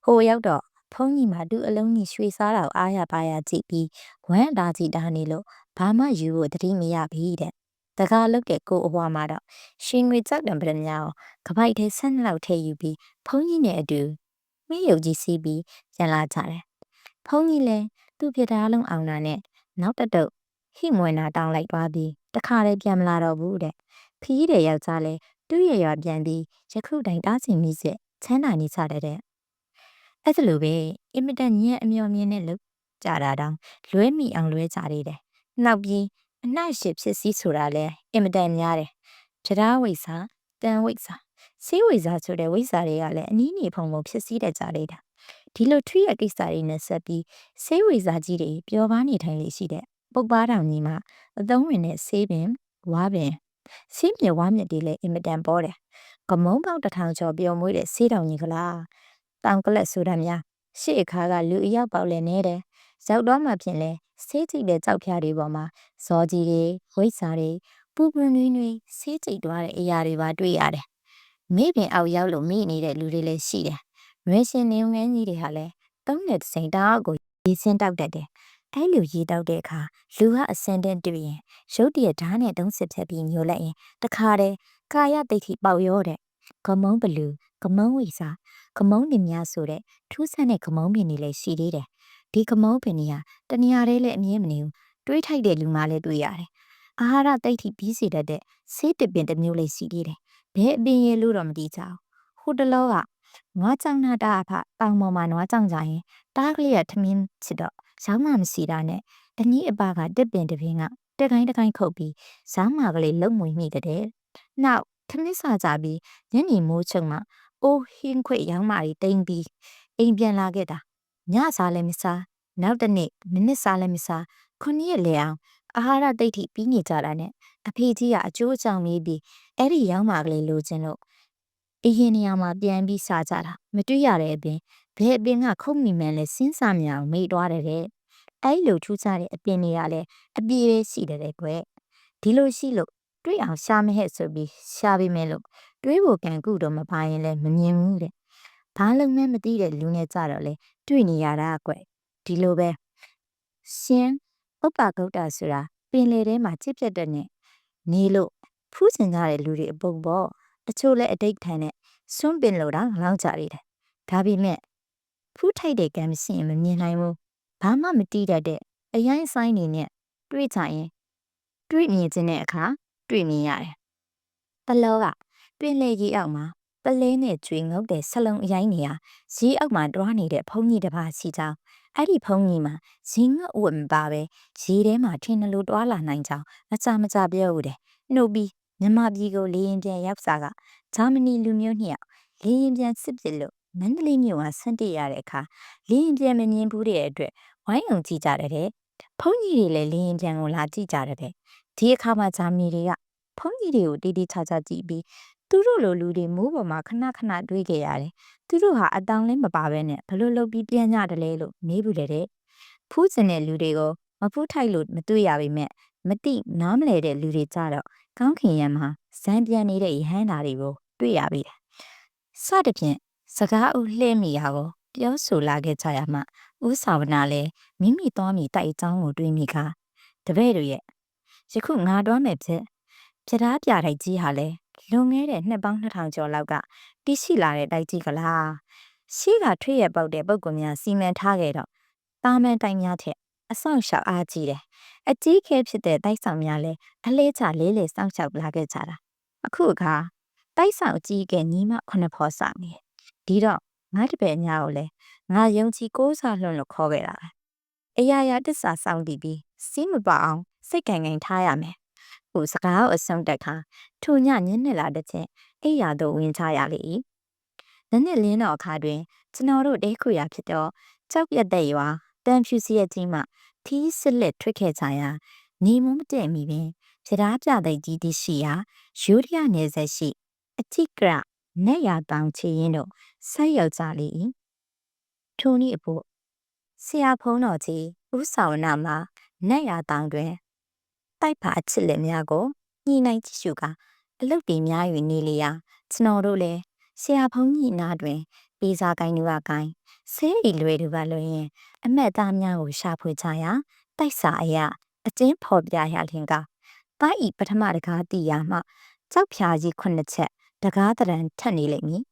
ဟိုရောက်တော့ဖုန်းကြီးမှာတူအလုံးကြီးရွှေစားတာကိုအားရပါရကြည့်ပြီးဝမ်းအသားကြီးတားနေလို့ဘာမှယူဖို့တတိမရပြီတဲ့တကားလုတ်တဲ့ကိုအဘွားမှာတော့ရှင်ငွေကြောက်တံပရမများကိုကပိုက်ထဲဆက်လောက်ထဲယူပြီးဖုန်းကြီးနဲ့အတူနှီးရုပ်ကြီးစီးပြီးပြန်လာကြတယ်ဖုန်းကြီးလဲသူ့ပြတားလုံးအောင်တာနဲ့နောက်တတုတ်ဟိမွေနာတောင်းလိုက်သွားပြီးတခါတည်းပြန်မလာတော့ဘူးတဲ့ခီးတဲ့ယောက်ျားလဲသူ့ရွာပြန်ပြီးရခုတိုင်တားစီမိစစ်ချမ်းသာနေကြတဲ့အဲ့ဒါလိုပဲအင်မတန်ညံ့အမျော်မြင်နဲ့လို့ကြတာတောင်လွဲမိအောင်လွဲကြသေးတယ်နောက်ပြီးအနှံ့ရှစ်ဖြစ်စည်းဆိုတာလဲအင်မတန်များတယ်တရားဝိစာတန်ဝိစာဆေးဝိစာဆိုတဲ့ဝိစာတွေကလည်းအနည်းနေဖုံဖုံဖြစ်စည်းတတ်ကြသေးတာဒီလိုထွေးရကိစ္စတွေနဲ့ဆက်ပြီးဆေးဝိစာကြီးတွေပျော်ပါနေထိုင်လေရှိတဲ့ပုပ်ပါတောင်ကြီးမှာအသုံးဝင်တဲ့ဆေးပင်ဝါပင်ဆေးမြဝါမြက်တွေလည်းအင်မတန်ပေါ်တယ်ကမုံပေါက်တစ်ထောင်ကျော်ပျော်မွေးတဲ့ဆေးတောင်ကြီးကလားတောင်ကလပ်ဆိုတာများရှေ့အခါကလူအယောက်ပေါက်လဲနေတယ်ရောက်တော့မှဖြင့်လဲဆေးကြိတ်တဲ့ကြောက်ဖြားတွေပေါ်မှာဇော်ကြီးတွေဝိစာတွေပူပရနွေးနွေးဆေးကြိတ်သွားတဲ့အရာတွေပါတွေ့ရတယ်မိပင်အောက်ရောက်လို့မိနေတဲ့လူတွေလည်းရှိတယ်ရွေးရှင်နေငန်းကြီးတွေဟာလည်းသုံးတဲ့စိန်တောက်ကိုရေစင်းတောက်တတ်တယ်အဲ့လိုရေတောက်တဲ့အခါလူကအစင်တဲ့တွေ့ရင်ရုတ်တရက်ဓာတ်နဲ့တုံးစစ်ဖြတ်ပြီးညိုလိုက်ရင်တခါတည်း ကာယတိတ်ထိပေါက်ရောတဲ့ကမုံဘလူကမုံဝိစာကမုံနေများဆိုတဲ့ထူးဆန်းတဲ့ကမုံပင်တွေလည်းရှိသေးတယ်ဒီကမုံပင်တွေကတနေရာလေးလည်းအမြင်မနေဘူးတွေးထိုက်တဲ့လူမှလည်းတွေ့ရတယ်အာဟာရတိတ်ထိပြီးစေတတ်တဲ့ဆေးတစ်ပင်တစ်မျိုးလေးရှိသေးတယ်ဘယ်အပင်ရဲ့လို့တော့မသိကြဘူးဟိုတလောကနွားကြောင်နာတာအဖတောင်ပေါ်မှာနွားကြောင်ကြရင်တားကလေးကထမင်းချစ်တော့ရောင်းမှမရှိတာနဲ့အညီအပကတစ်ပင်တစ်ပင်ကတက်ကိုင်းတက်ကိုင်းခုတ်ပြီးဇောင်းမာကလေးလုံမွေမိတဲ့နောက်ထမင်းစားကြပြီးညနေမိုးချုံမှအိုးဟင်းခွေရောင်းမာတွေတိမ်ပြီးအိမ်ပြန်လာခဲ့တာညစားလည်းမစားနောက်တစ်နေ့မိနစ်စားလည်းမစား9 ရက်လေအောင်အာဟာရတိတ်ထိပြီးနေကြတာနဲ့အဖေကြီးကအကျိုးအကြောင်းမေးပြီးအဲ့ဒီရောင်းမာကလေးလိုချင်လို့အရင်နေရာမှာပြန်ပြီးစားကြတာမတွေ့ရတဲ့အပြင်ဘယ်အပင်ကခုတ်မိမှန်းလဲစဉ်းစားမြအောင်မေ့သွားတယ်တဲ့အဲ့လိုထူးခြားတဲ့အပင်တွေကလည်းအပြေးပဲရှိတယ်တဲ့ကွဒီလိုရှိလို့တွေ့အောင်ရှာမဟဲ့ဆိုပြီးရှာပေးမယ်လို့တွေးဖို့ကံကုတော့မပါရင်လည်းမမြင်ဘူးတဲ့ဘာလုံးနဲ့မသိတဲ့လူနဲ့ကြတော့လေတွေ့နေရတာကွဒီလိုပဲရှင်ဥပ္ပါဂုတ်တာဆိုတာပင်လေထဲမှာကြစ်ပြတ်တဲ့နဲ့နေလို့ဖူးစင်ကြတဲ့လူတွေအပုံပေါ့တချို့လဲအတိတ်ထန်နဲ့စွန့်ပင်လို့တော့လောင်းကြရတယ်ဒါပေမဲ့ဖူးထိုက်တဲ့ကံမရှိရင်မမြင်နိုင်ဘူးဘာမှမတိတတ်တဲ့အရင်ဆိုင်နေနဲ့တွေ့ကြရင်တွေ့မြင်ခြင်းတဲ့အခါတွေ့မြင်ရတယ်တလောကပင်လေကြီးအောက်မှာပလဲနဲ့ကျွေငုတ်တဲ့ဆလုံးအရင်နေရဈေးအောက်မှာတွားနေတဲ့ဘုံကြီးတစ်ပါးရှိကြောင်းအဲ့ဒီဘုံကြီးမှာဈေးငုတ်ဝတ်မပါပဲဈေးထဲမှာထင်းနှလို့တွားလာနိုင်ကြောင်းမကြပြောဦးတယ်နှုတ်ပြီးမြန်မာပြည်ကိုလေရင်ပြန်ရောက်စားကဂျာမနီလူမျိုးနှစ်ယောက်လေရင်ပြန်စစ်ပစ်လို့မန္တလေးမြို့မှာဆန်းတရတဲ့အခါလေရင်ပြန်မမြင်ဘူးတဲ့အတွက်ဝိုင်းအောင်ကြည့်ကြတယ်ဘုံကြီးတွေလည်းလေရင်ပြန်ကိုလာကြည့်ကြတယ်ဒီအခါမှာဂျာမနီတွေကဘုံကြီးတွေကိုတီးတီးခြားခြားကြည့်ပြီးသူတို့လိုလူတွေမိုးပေါ်မှာခဏခဏတွေ့ခဲ့ရတယ်သူတို့ဟာအတောင်လည်းမပါဘဲနဲ့ဘလို့လုပ်ပြီးပြန်ကြတယ်လေလို့မေးဘူးတဲ့ဖူးစင်တဲ့လူတွေကိုမဖူးထိုက်လို့မတွေ့ရပေမဲ့မတိနားမလဲတဲ့လူတွေကြတော့ကောင်းခင်ရံမှာဇန်ပြန်နေတဲ့ရဟန်းသားတွေကိုတွေ့ရပြီစသဖြင့်စကားဦးလှဲမိရာကိုပြောဆိုလာခဲ့ကြရမှဦးဆောင်နာလည်းမိမိသွားမိတိုက်အကြောင်းကိုတွေးမိကတပည့်တို့ရဲ့ယခုငါတွားမဲ့ဖြစ်ပြသားပြတိုက်ကြီးဟာလဲလွန်ခဲ့တဲ့နှစ်ပေါင်း2000ကျော်လောက်ကတည်ရှိလာတဲ့တိုက်ကြီးကလားရှိကထွေးရပေါက်တဲ့ပုဂ္ဂိုလ်များစီမံထားခဲ့တော့တာမန်တိုင်များထက်အဆောင်ရှောက်အားကြီးတယ်အကြီးခဲဖြစ်တဲ့တိုက်ဆောင်များလဲအလဲချလေးလေစောင့်ရှောက်လာခဲ့ကြတာအခုအခါတိုက်ဆောင်ကြီးကညီမ9ဖော်ဆောင်နေဒီတော့ငါတပည့်ညာကိုလဲငါယုံကြည်ကိုးစားလွန်းလို့ခေါ်ခဲ့တာပဲအရာရာတစ္ဆာဆောင်တည်ပြီးစီးမပအောင်စိတ်ကင်ကင်ထားရမယ်ဟိုစကားကိုအဆုံးတက်ခါထိုညညနေလာတဲ့ချင်းအိယာတို့ဝင်ချရလေနည်းနည်းလင်းတော့အခါတွင်ကျွန်တော်တို့တဲခွေရဖြစ်တော့ကြောက်ပြက်တဲ့ရွာတန်ဖြူစီရဲ့ကြီးမှထီးစစ်လက်ထွက်ခဲ့ကြရာနေမမတဲ့မီပင်ပြသားပြတဲ့ကြီးတရှိရာယူရီးယားနယ်ဆက်ရှိအထိကရနဲ့ရတောင်ချီရင်တို့ဆက်ရောက်ကြလေထိုနည်းအဖို့ဆရာဖုံးတော်ကြီးဦးဆောင်နာမှာနဲ့ရတောင်တွင်တိုက်ပါအချစ်လက်များကိုညှိနှိုင်းကြည့်ရှုကအလုတ်တွေများ၍နေလေရာကျွန်တော်တို့လည်းဆရာဖုံးကြီးနာတွင်ပေးစားကိုင်းလူကကိုင်းဆေးရီလွယ်သူကလွယ်ရင်အမက်သားများကိုရှာဖွေကြရာတိုက်စာအရာအကျဉ်းဖော်ပြရလင်ကတိုက်ဤပထမတကားတီးရာမှကြောက်ဖြာကြီး9ချက်တကားတရံထက်နေလိမ့်မည်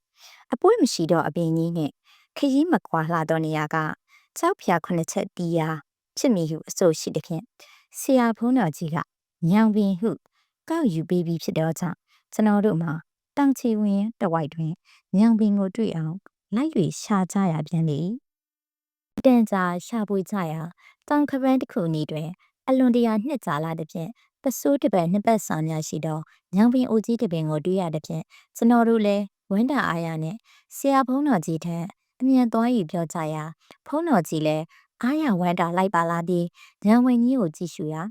အပွေးမရှိတော့အပင်ကြီးနဲ့ခရီးမကွာလှတော့နေရာကကြောက်ဖြာ9ချက်တီးရာဖြစ်မိဟုအဆိုရှိတဲ့ဖြင့်ဆရာဖုံးတော်ကြီးကညောင်ပင်ဟုကောက်ယူပေးပြီးဖြစ်တော့ကြောင့်ကျွန်တော်တို့မှာတောင်ချီဝင်တဝိုက်တွင်ညောင်ပင်ကိုတွေ့အောင်လိုက်၍ရှာကြရပြန်လေတန်ကြာရှာပွေကြရာတောင်ခပန်းတစ်ခုနီးတွင်အလွန်တရာနှစ်ကြာလာတဲ့ဖြင့်ပစိုးတစ်ပတ်နှစ်ပတ်ဆောင်များရှိသောညောင်ပင်အိုကြီးတစ်ပင်ကိုတွေ့ရတဲ့ဖြင့်ကျွန်တော်တို့လည်းဝန္တာအားရနဲ့ဆရာဖုံးတော်ကြီးထံအမြန်သွားယူပြောကြရာဖုံးတော်ကြီးလည်းအားရဝန္တာလိုက်ပါလာပြီးညောင်ဝင်ကြီးကိုကြည့်ရှုရာ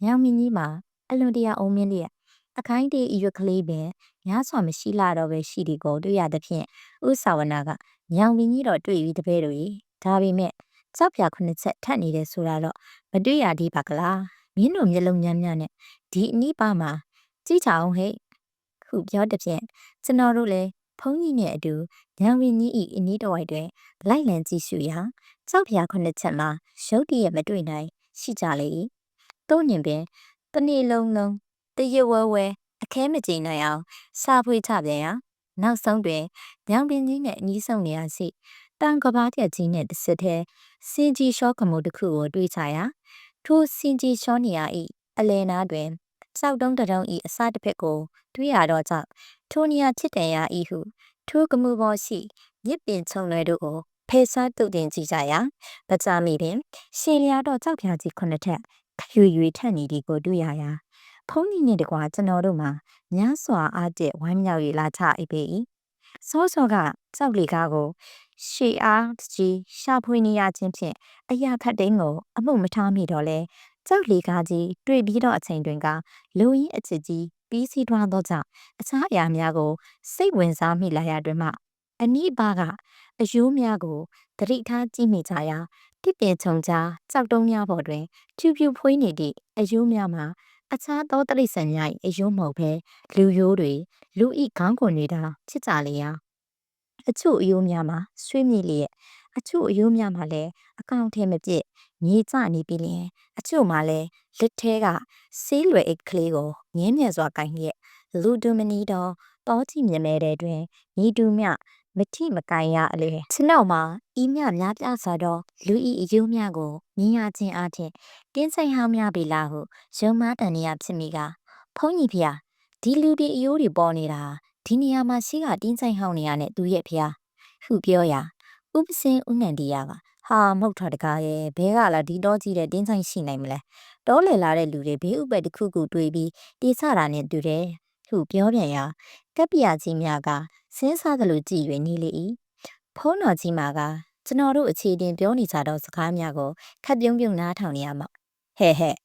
ညောင်မင်းကြီးမှာအလွန်တရာအုံမင်းလျက်အခိုင်းတေးအရွက်ကလေးပင်ညစွာမရှိလာတော့ပဲရှိဒီကိုတွေ့ရတဲ့ဖြင့်ဥဆာဝနာကညောင်မင်းကြီးတော့တွေ့ပြီးတပည့်တို့ကြီးဒါပေမဲ့ကြောက်ပြ9ချက်ထပ်နေတယ်ဆိုတာတော့မတွေ့ရသေးပါကလားမင်းတို့မျက်လုံးညမ်းညမ်းနဲ့ဒီအနိပါမှာကြည့်ချအောင်ဟဲ့ခုပြောတဲ့ဖြင့်ကျွန်တော်တို့လည်းဖုန်းကြီးနဲ့အတူညောင်မင်းကြီးဤအနိတော်ဝိုက်တွင်လိုက်လံကြည့်ရှုရာကြောက်ပြ9ချက်မှာရုပ်တရက်မတွေ့နိုင်ရှိကြလေတို့ညင်ပင်တနေ့လုံးတရဝဲဝဲအ ခဲမကြည်နိုင်အောင်စာဖွေးချပြန်ရာနောက်ဆုံးတွင်ညောင်ပင်ကြီးနဲ့အနီးဆုံးနေရာရှိတောင်ကဘာပြက်ကြီးနဲ့တစ်စစ်ထဲစင်ကြီးရှောကမှုတစ်ခုကိုတွေးချရာထိုစင်ကြီးရှောနေရာ၏အလယ်နားတွင်စောက်တုံးတတုံး၏အစတစ်ဖက်ကိုတွေးရတော့ကြောင့်ထိုနေရာဖြစ်တယ်ရာ၏ဟုထိုကမှုပေါ်ရှိမြစ်ပင်ချုံလွယ်တို့ကိုဖေဆားတုတ်တင်ကြည့်ကြရာပကြမီပင်ရှေလျာတော့ကြောက်ဖြာကြီးခုနှစ်ထက်ရွေထက်နေသည်ကိုတွေ့ရရာဖုန်းကြီးနှင့်တကွာကျွန်တော်တို့မှာများစွာအားကျဝမ်းမြောက်၍လာချအိပ်ပေ၏စောစောကကြောက်လေကားကိုရှေအားကြီးရှာဖွေနေရခြင်းဖြင့်အရာခတ်သိမ်းကိုအမှုမထားမိတော့လဲကြောက်လေကားကြီးတွေ့ပြီးတော့အချိန်တွင်ကလူရင်းအချစ်ကြီးပြီးစီးထွားသောကြောင့်အခြားအရာများကိုစိတ်ဝင်စားမိလာရတွင်မှအနီးပါကအယိုးများကိုသတိထားကြည့်မိကြရာတစ်ပင်ချုံကြားကြောက်တုံးများပေါ်တွင်ဖြူဖြူဖွေးနေသည့်အယိုးများမှာအခြားသောတိရစ္ဆာန်များ၏အယိုးမဟုတ်ဘဲလူရိုးတွေလူဤခေါင်းခွန်တွေတောင်ဖြစ်ကြလေရာအချို့အယိုးများမှာဆွေးမြေ့လျက်အချို့အယိုးများမှာလည်းအကောင်ထဲမပြည့်မြေကျနေပြီလျင်အချို့မှာလည်းလက်ထဲကဆေးလွယ်အိတ်ကလေးကိုငင်းမြစွာကင်လျက်လူဒူမနီတော်တောကြည့်မြမဲတဲ့တွင်ညီတူမြမထိမကင်ရအလေခြေနောက်မှာဤမြများပြစွာသောလူဤအယိုးများကိုမြင်ရခြင်းအပြင်တင်းစိန်ဟောင်းများပြီလားဟုရုံမားတန်နေရဖြစ်မိကဖုန်းကြီးဖေဒီလူဒီအယိုးတွေပေါ်နေတာဒီနေရာမှာရှိကတင်းဆိုင်ဟောင်းနေရနဲ့သူရဲ့ဖေဟုပြောရာဥပစင်းဥနန္ဒီယာကဟာမဟုတ်တာတကားရဲ့ဘဲကလာဒီတော့ကြီးတဲ့တင်းဆိုင်ရှိနိုင်မလဲတောလေလာတဲ့လူတွေဘေးဥပတ်တစ်ခုခုတွေးပြီးတေးဆတာနဲ့တူတယ်ဟုပြောပြန်ရာကပ်ပြာကြီးများကစင်းစားသလိုကြည်၍နေလေ၏ဖုန်းတော်ကြီးမှာကကျွန်တော်တို့အခြေတင်ပြောနေကြတော့စကားများကိုခက်ပြုံးပြုံးနားထောင်နေရမှာဟဲ့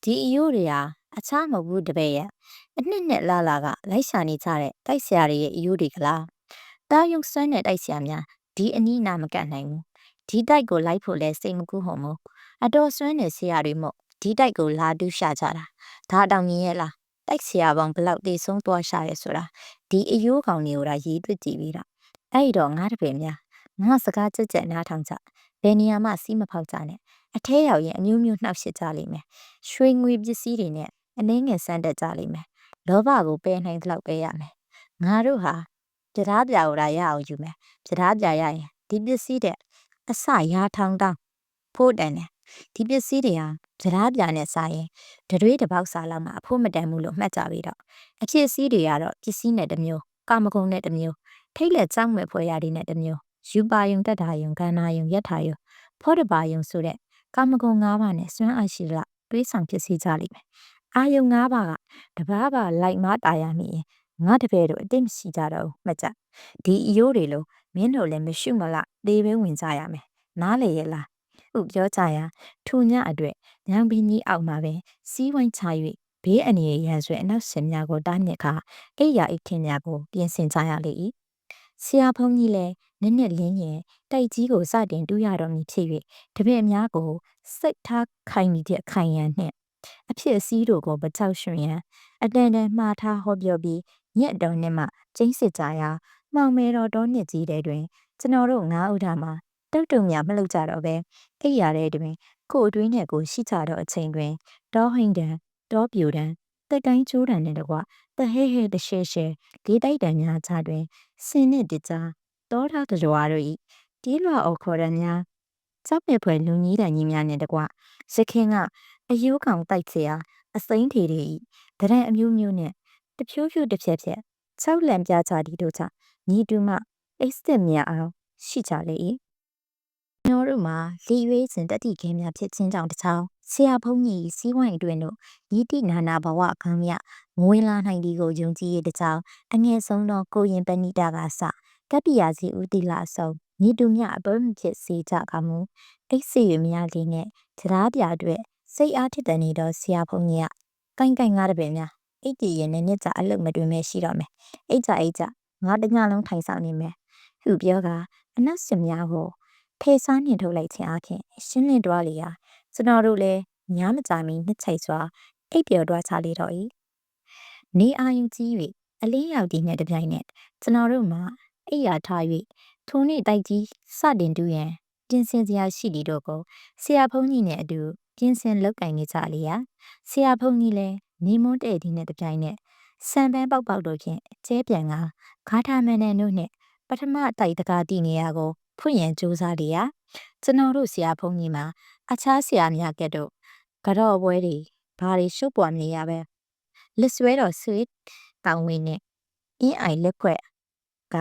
ဒီအယိုးတွေဟာအခြားမဟုတ်ဘူးတပည့်ရဲ့အနှစ်နဲ့လာကလိုက်ရှာနေကြတဲ့တိုက်ဆရာတွေရဲ့အယိုးတွေကလားတားယုံစွမ်းတဲ့တိုက်ဆရာများဒီအနီးနာမကတ်နိုင်ဘူးဒီတိုက်ကိုလိုက်ဖို့လဲစိတ်မကူးဟုံမို့အတော်စွမ်းတဲ့ဆရာတွေမို့ဒီတိုက်ကိုလာတူးရှာကြတာဒါတောင်မြင်ရဲ့လားတိုက်ဆရာပေါင်းဘလောက်တေဆုံးသွားရှာရဲဆိုတာဒီအယိုးကောင်တွေကိုဒါရေးတွေ့ကြည့်ပြီးတော့အဲ့တော့ငါတပည့်များငါစကားကြက်ကြက်နားထောင်ကြဘယ်နေရာမှစီးမဖောက်ကြနဲ့အထဲရောက်ရင်အမျိုးမျိုးနှောက်ရှစ်ကြလိမ့်မယ်ရွှေငွေပစ္စည်းတွေနဲ့အနှင်းငယ်ဆန်းတက်ကြလိမ့်မယ်လောဘကိုပယ်နိုင်သလောက်ပဲရမယ်ငါတို့ဟာပြဓာပြာကိုဒါရအောင်ယူမယ်ပြဓာပြာရရင်ဒီပစ္စည်းတဲ့အစရာထောင်တောင်းဖို့တန်တယ်ဒီပစ္စည်းတွေဟာပြဓာပြာနဲ့စားရင်တရွေးတစ်ပေါက်စားလောက်မှအဖို့မတန်ဘူးလို့မှတ်ကြပြီးတော့အဖြစ်စည်းတွေကတော့ပစ္စည်းနဲ့တစ်မျိုးကာမဂုဏ်နဲ့တစ်မျိုးထိတ်လက်ကြောက်မဲ့ဖွယ်ရာတွေနဲ့တစ်မျိုးယူပါယုံတက်တာယုံကန္နာယုံယထာယုံဖောတပါယုံဆိုတဲ့ကာမဂုဏ်၅ပါးနဲ့စွမ်းအားရှိလတွေးဆောင်ဖြစ်စေကြလိမ့်မယ်အာယုံ၅ပါးကတပားပါလိုက်မတာရမိရင်ငါတပည့်တို့အတိတ်မရှိကြတော့မှတ်ကြဒီအယိုးတွေလို့မင်းတို့လည်းမရှုမလားသေးပဲဝင်ကြရမယ်နားလေရဲ့လားဥပြောကြရာထူညအတွက်ညံပင်ကြီးအောက်မှာပဲစီးဝိုင်းချ၍ဘေးအနေရန်ဆွဲအနောက်ဆင်များကိုတားမြစ်ခါအိယာအိတ်ထင်းများကိုပြင်ဆင်ကြရလေ၏ဆရာဖုန်းကြီးလည်းနက်နက်လင်းရင်တိုက်ကြီးကိုစတင်တူးရတော်မူဖြစ်၍တပည့်များကိုစိတ်ထားခိုင်နေတဲ့ခိုင်ရန်နှင့်အဖြစ်အစည်းတို့ကိုပကြောက်ရွှင်ရန်အတန်တန်မှားထားဟောပြောပြီးညက်တော်နှင့်မှကျင်းစစ်ကြရာမှောင်မဲတော်တော်နှစ်ကြီးတဲ့တွင်ကျွန်တော်တို့၅ဦးထားမှာတုတ်တုံများမလုပ်ကြတော့ပဲအိပ်ရတဲ့တွင်ကိုအတွင်းနဲ့ကိုရှိကြတော့အချိန်တွင်တောဟိန်တန်တောပြိုတန်တက်တိုင်းကျိုးတန်နဲ့တကွတဟဲတရှဲလေးတိုက်တန်များကြားတွင်စင်နှင့်တကြားတောထားတကြွားတို့၏တီးလွှာအော်ခေါ်ရများကြောက်မဲ့ဖွယ်လူကြီးတန်ကြီးများနှင့်တကွရခင်ကအယိုးကောင်တိုက်เสียအစိမ့်ထေတွေ၏ဒရန်အမျိုးမျိုးနှင့်တဖြိုးဖြိုးတစ်ဖြက်ဖြက်၆လံပြကြသည်တို့ကြောင့်ညီတူမအိတ်စစ်များအောင်ရှိကြလေ၏ကျွန်တော်တို့မှာလီရွေးစဉ်တတိခင်းများဖြစ်ခြင်းကြောင့်တချောင်းဆရာဖုန်းကြီးစီးဝိုင်းအတွင်းတို့ဤတိနာနာဘဝခံမြငွေလာနိုင်ဒီကိုယုံကြည်ရတဲ့ကြောင်းအငယ်ဆုံးသောကိုရင်ပဏိတာကစကပ္ပိယာစီဦးတိလအစုံညီတူမြအပေါ်ဖြစ်စေကြကမူအိတ်စစ်ရများလေးနဲ့တရားပြအတွက်စိတ်အားထစ်တဲ့နေတော့ဆရာဖုန်းကြီးကကိုင်ငါးတပည့်များအိတ်ကြည်ရင်နဲ့နှစ်ကြအလုပ်မတွင်မဲရှိတော့မယ်အိတ်ကြငါတညလုံးထိုင်ဆောင်နေမယ်ဟုပြောကအနတ်စင်များကိုဖေးစားနှင်ထုတ်လိုက်ခြင်းအပြင်ရှင်းလင်းသွားလေရာကျွန်တော်တို့လည်းညားမကြမီနှစ်ချိတ်စွာအိပ်ပျော်သွားချလေတော့၏နေအာယုံကြီး၍အလင်းရောက်သည်နဲ့တပြိုင်နက်ကျွန်တော်တို့မှအိပ်ရာထား၍ထိုနေ့တိုက်ကြီးစတင်တူးရန်ပြင်ဆင်စရာရှိသည်တို့ကိုဆရာဖုန်းကြီးနဲ့အတူပြင်ဆင်လောက်ကင်နေကြလေရာဆရာဖုန်းကြီးလည်းနေမွန်းတဲ့သည်နဲ့တပြိုင်နက် စံပန်းပေါက်ပေါက်တို့ဖြင့်ကျဲပြန်ကဂါထာမန်နန်တို့နှင့်ပထမတိုက်တကားတည်နေရကိုဖွင့်ရန်ကြိုးစားလေရာကျွန်တော်တို့ဆရာဖုန်းကြီးမှာအခြားဆရာများကဲ့သို့ကတော့ပွဲတွေဘာတွေရှုပ်ပွားနေရပဲလက်ဆွဲတော်ဆွေးတောင်ဝင်းနဲ့အင်းအိုင်လက်ခွက်က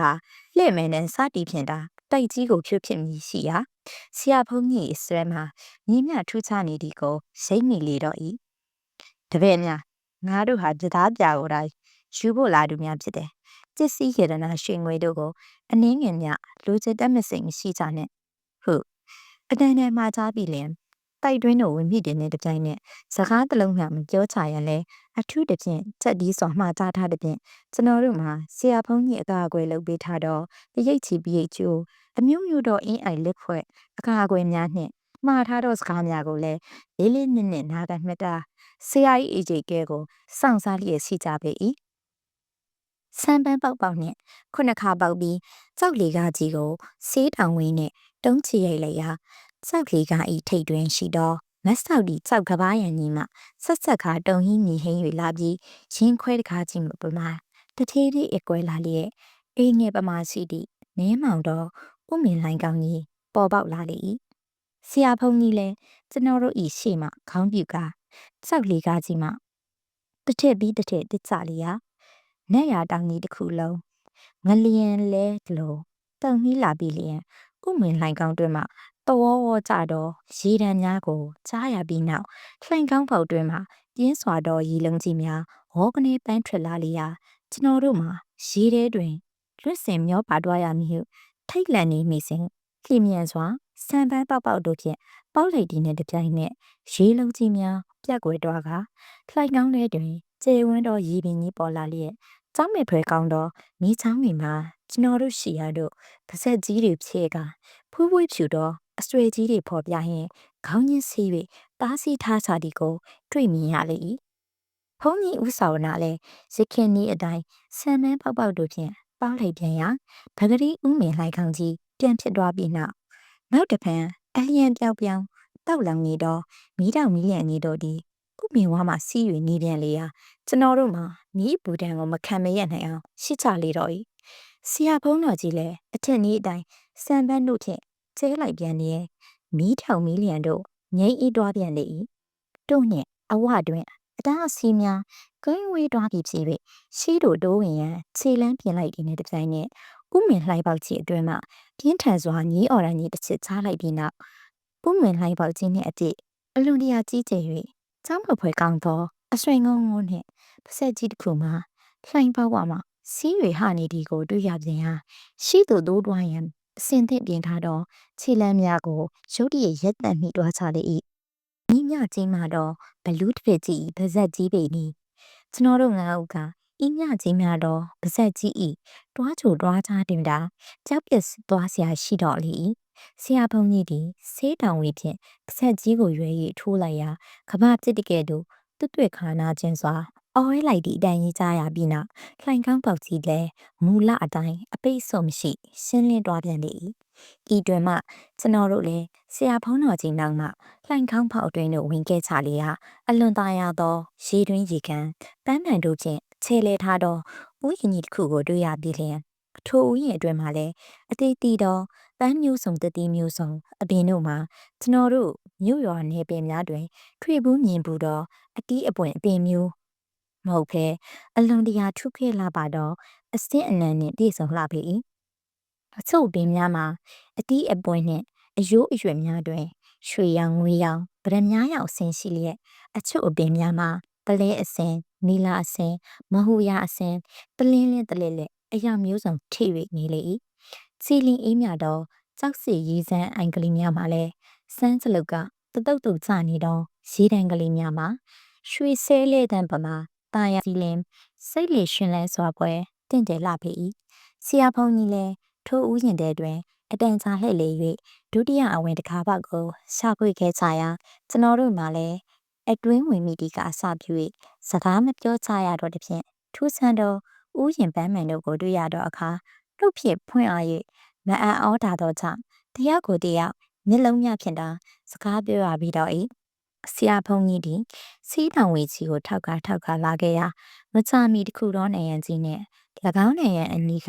လှဲ့မယ်နဲ့စတီးဖြင့်တာတိုက်ကြီးကိုဖြိုဖြစ်မည်ရှိရာဆရာဖုန်းကြီးဆွဲမှာညီမြထူးခြားနေသည်ကိုရိတ်မိလေတော့ဤတပည့်များငါတို့ဟာတရားပြကိုတိုင်းယူဖို့လာသူများဖြစ်တယ်ကျစ်စီးခေတနာရွှေငွေတို့ကိုအနည်းငယ်မြလူချစ်တတ်မစိမ်မရှိကြနဲ့ဟုတ်အတန်တန်မှာကြားပြီလင်တိုက်တွင်းတို့ဝင်မိတယ်နဲ့တပြိုင်နက်စကားတစ်လုံးမှမပြောချရလဲအထူးတဖြင့်ချက်ဒီစွာမှားကြားထားတဲ့ဖြင့်ကျွန်တော်တို့မှာဆရာဖုန်းကြီးအကာအကွယ်လုပ်ပေးထားတော့တရိတ်ချီပြိတ်ကျိုးအမျိုးမျိုးတော့အင်းအိုင်လက်ဖွဲ့အကာအကွယ်များနှင့်မှားထားတော့စကားများကိုလည်းလေးလေးနက်နက်နားကမှတ်တာဆရာကြီးအေဂျေကဲကိုစောင့်စားလျက်ရှိကြပေ၏စံပန်းပေါက်ပေါက်နှင့်ခုနှစ်ခါပေါက်ပြီးကြောက်လေကားကြီးကိုဆေးတောင်ဝင်းနှင့်တုံးချရိုက်လိုက်ရာကြောက်လေကားဤထိတ်တွင်ရှိတော့မတ်ဆောက်ဒီကြောက်ကဘားရန်ကြီးမှဆက်ဆက်ခါတုံဟင်းမြည်ဟင်း၍လာပြီးရင်းခွဲတကားကြီးမပမာတထေးလေးအကွဲလာလျက်အေးငယ်ပမာရှိသည့်နဲမောင်တော့ဥမင်လိုင်းကောင်းကြီးပေါ်ပေါက်လာလေ၏ဆရာဖုန်းကြီးလည်းကျွန်တော်တို့ဤရှေ့မှခေါင်းပြူကားကြောက်လေကားကြီးမှတစ်ထစ်ပြီးတစ်ထစ်တစ်ချလျာနက်ရတောင်ကြီးတစ်ခုလုံးငလျင်လဲလို့တုံမီးလာပြီးလျင်ဥမင်လှိုင်ကောင်းတွင်မှတဝဝကြတော့ရေတံများကိုကြားရပြီးနောက်လှိုင်ကောင်းပေါက်တွင်မှပြင်းစွာသောရေလုံးကြီးများဟောကနေပန်းထွက်လာလျာကျွန်တော်တို့မှာရေထဲတွင်လွတ်စင်မျောပါသွားရမည်ဟုထိတ်လန့်နေမိစဉ်လျင်မြန်စွာစံပန်းပေါက်ပေါက်တို့ဖြင့်ပေါက်လိုက်သည်နှင့်တပြိုင်နက်ရေလုံးကြီးများပြက်ကွယ်သွားကလှိုင်ကောင်းထဲတွင်ကျေဝန်းသောရေပင်ကြီးပေါ်လာလျက်ကျောင်းမဲ့ဖွယ်ကောင်းသောမိချောင်းတွေမှာကျွန်တော်တို့ရှိရတို့ပါဆက်ကြီးတွေဖြဲကဖူးဖွေးဖြူသောအဆွေကြီးတွေဖော်ပြရင်းခေါင်းရင်းဆေး၍တားဆီးထားချသည်ကိုတွေ့မြင်ရလေ၏ဖုန်းကြီးဦးဆောင်နာလည်းရခင်နေ့အတိုင်းဆံမန်းပေါက်ပေါက်တို့ဖြင့်ပေါက်လိုက်ပြန်ရာဗဂရီဦးမင်လှိုင်ခေါင်းကြီးပြန်ဖြစ်သွားပြီးနောက်တစ်ဖန်အလျံပြောင်ပြောင်တောက်လောင်နေတော့မီးတောင်မီးလျံနေတော့ဒီဥမင်ဝါမှစီး၍နေပြန်လေရာကျွန်တော်တို့မှာမီးဘူတန်ကိုမခံမရနိုင်အောင်ရှစ်ချလေတော့၏ဆရာဖုန်းတော်ကြီးလည်းအထက်နေ့အတိုင်းစံပန်းတို့ဖြင့်ကျဲလိုက်ပြန်နေမီးထောင်မီးလျံတို့ငိမ့်ဤသွားပြန်လေ၏တို့နှင့်အဝတွင်အတားအဆီးများဂိမ်းဝေးသွားပြီးဖြစ်၍ရှိတို့တိုးဝင်ရန်ခြေလန်းပြင်လိုက်တဲ့တစ်ပြိုင်နက်ဥမင်လှိုင်းပေါက်ကြီးအတွင်းမှပြင်းထန်စွာညီးအော်ရန်ကြီးတစ်ချစ်ချလိုက်ပြီးနောက်ဥမင်လှိုင်းပေါက်ကြီးနှင့်အပြည့်အလွန်တရာကြီးကျယ်၍ចောင်းမဖွဲကောင်းသောအဆွေငုံငုံနှင့်ပါဆက်ကြီးတစ်ခုမှာလှိုင်းပေါက်ဝမှာစီး၍ဟနေသည်ကိုတွေ့ရပြန်ဟာရှိသူတိုးတွားရန်အစင်သင့်ပြင်ထားသောခြေလမ်းများကိုရုတ်တရက်ရက်တန့်မိတွားချလေ၏မိမြကြီးမှာတော့ဘလူးတစ်ဖက်ကြီးပါဆက်ကြီးပေနီကျွန်တော်တို့ငါးဦးကဤမြကြီးများတော့ပါဆက်ကြီးဤတွားချိုတွားချတင်တာကြောက်ပစ်သွားစရာရှိတော့လေ၏ဆရာဖုန်းကြီးသည်ဆေးတောင်ဝေဖြင့်ပါဆက်ကြီးကိုရွေ၍ထိုးလိုက်ရာကမ္ဘာပြစ်တကဲ့သို့တွေ့ခါနာခြင်းစွာအော်ဝဲလိုက်သည့်အတိုင်းကြီးကြားရပြီးနောက်လှိုင်ကောင်းပေါက်ကြီးလည်းမူလအတိုင်းအပိတ်ဆို့မရှိရှင်းလင်းသွားပြန်လေ၏ဤတွင်မှကျွန်တော်တို့လည်းဆရာဖုန်းတော်ကြီးနောက်မှလှိုင်ကောင်းပေါက်အတွင်းသို့ဝင်ခဲ့ချလေရာအလွန်သားရသောရေတွင်းရေကန်ပန်းပန်တို့ဖြင့်ခြေလဲထားသောဥယျာဉ်ကြီးတစ်ခုကိုတွေ့ရပြီးလျှင်ထိုဥယျာဉ်အတွင်းမှလည်းအသေးသေးသောပန်းမျိုးစုံတတိမျိုးစုံအပင်တို့မှာကျွန်တော်တို့မြို့ရွာနယ်ပင်များတွင်တွေ့ဘူးမြင်ဘူးသောအတီးအပွင့်အပင်မျိုးမဟုတ်ဘဲအလွန်တရာထုခဲလာပါတော့အစင်းအနံနှင့်ပြည့်စုံလှပေ၏အချို့ပင်များမှာအတီးအပွင့်နှင့်အယိုးအရွယ်များတွင်ရွှေရောင်ငွေရောင်ဗရမ ्या ရောင်အစင်ရှိလျက်အချို့အပင်များမှာတလဲအစင်နီလာအစင်မဟူရာအစင်တလင်းလင်းတလဲလက်အရာမျိုးစုံထိ၍နေလေ၏စီလင်အေးမြတော့ကြောက်စီရေးစမ်းအိုင်ကလေးများမှာလည်းစမ်းစလုတ်ကတတုတ်တုတ်ချနေတော့ရေတံကလေးများမှာရွှေဆဲလေတံပမာတာယာစီလင်စိတ်လေရှင်လဲစွာပွဲတင့်တယ်လှပေ၏ဆရာဖုန်းကြီးလည်းထိုဥယျာဉ်တဲတွင်အတန်ကြာလှည့်လေ၍ဒုတိယအဝင်တကားပေါက်ကိုရှာဖွေခဲ့ချရာကျွန်တော်တို့မှလည်းအတွင်းဝင်မိတီကအစပြု၍စကားမပြောချရတော့တဖြင့်ထူးဆန်းသောဥယျာဉ်ပန်းမှန်တို့ကိုတွေ့ရတော့အခါလှုပ်ဖြစ်ဖွင့်အား၍မအံ့ဩတာသောကြောင့်တယောက်ကိုတယောက်မျက်လုံးများဖြင့်သာစကားပြောရပြီးတော့၏ ဆရာဖုန်ကြီးဒီစီးတောင်ဝေကြီးကိုထောက်ခါလာခဲ့ရာမချမီတခုသောနေရန်ကြီးနဲ့၎င်းနေရန်အနီးက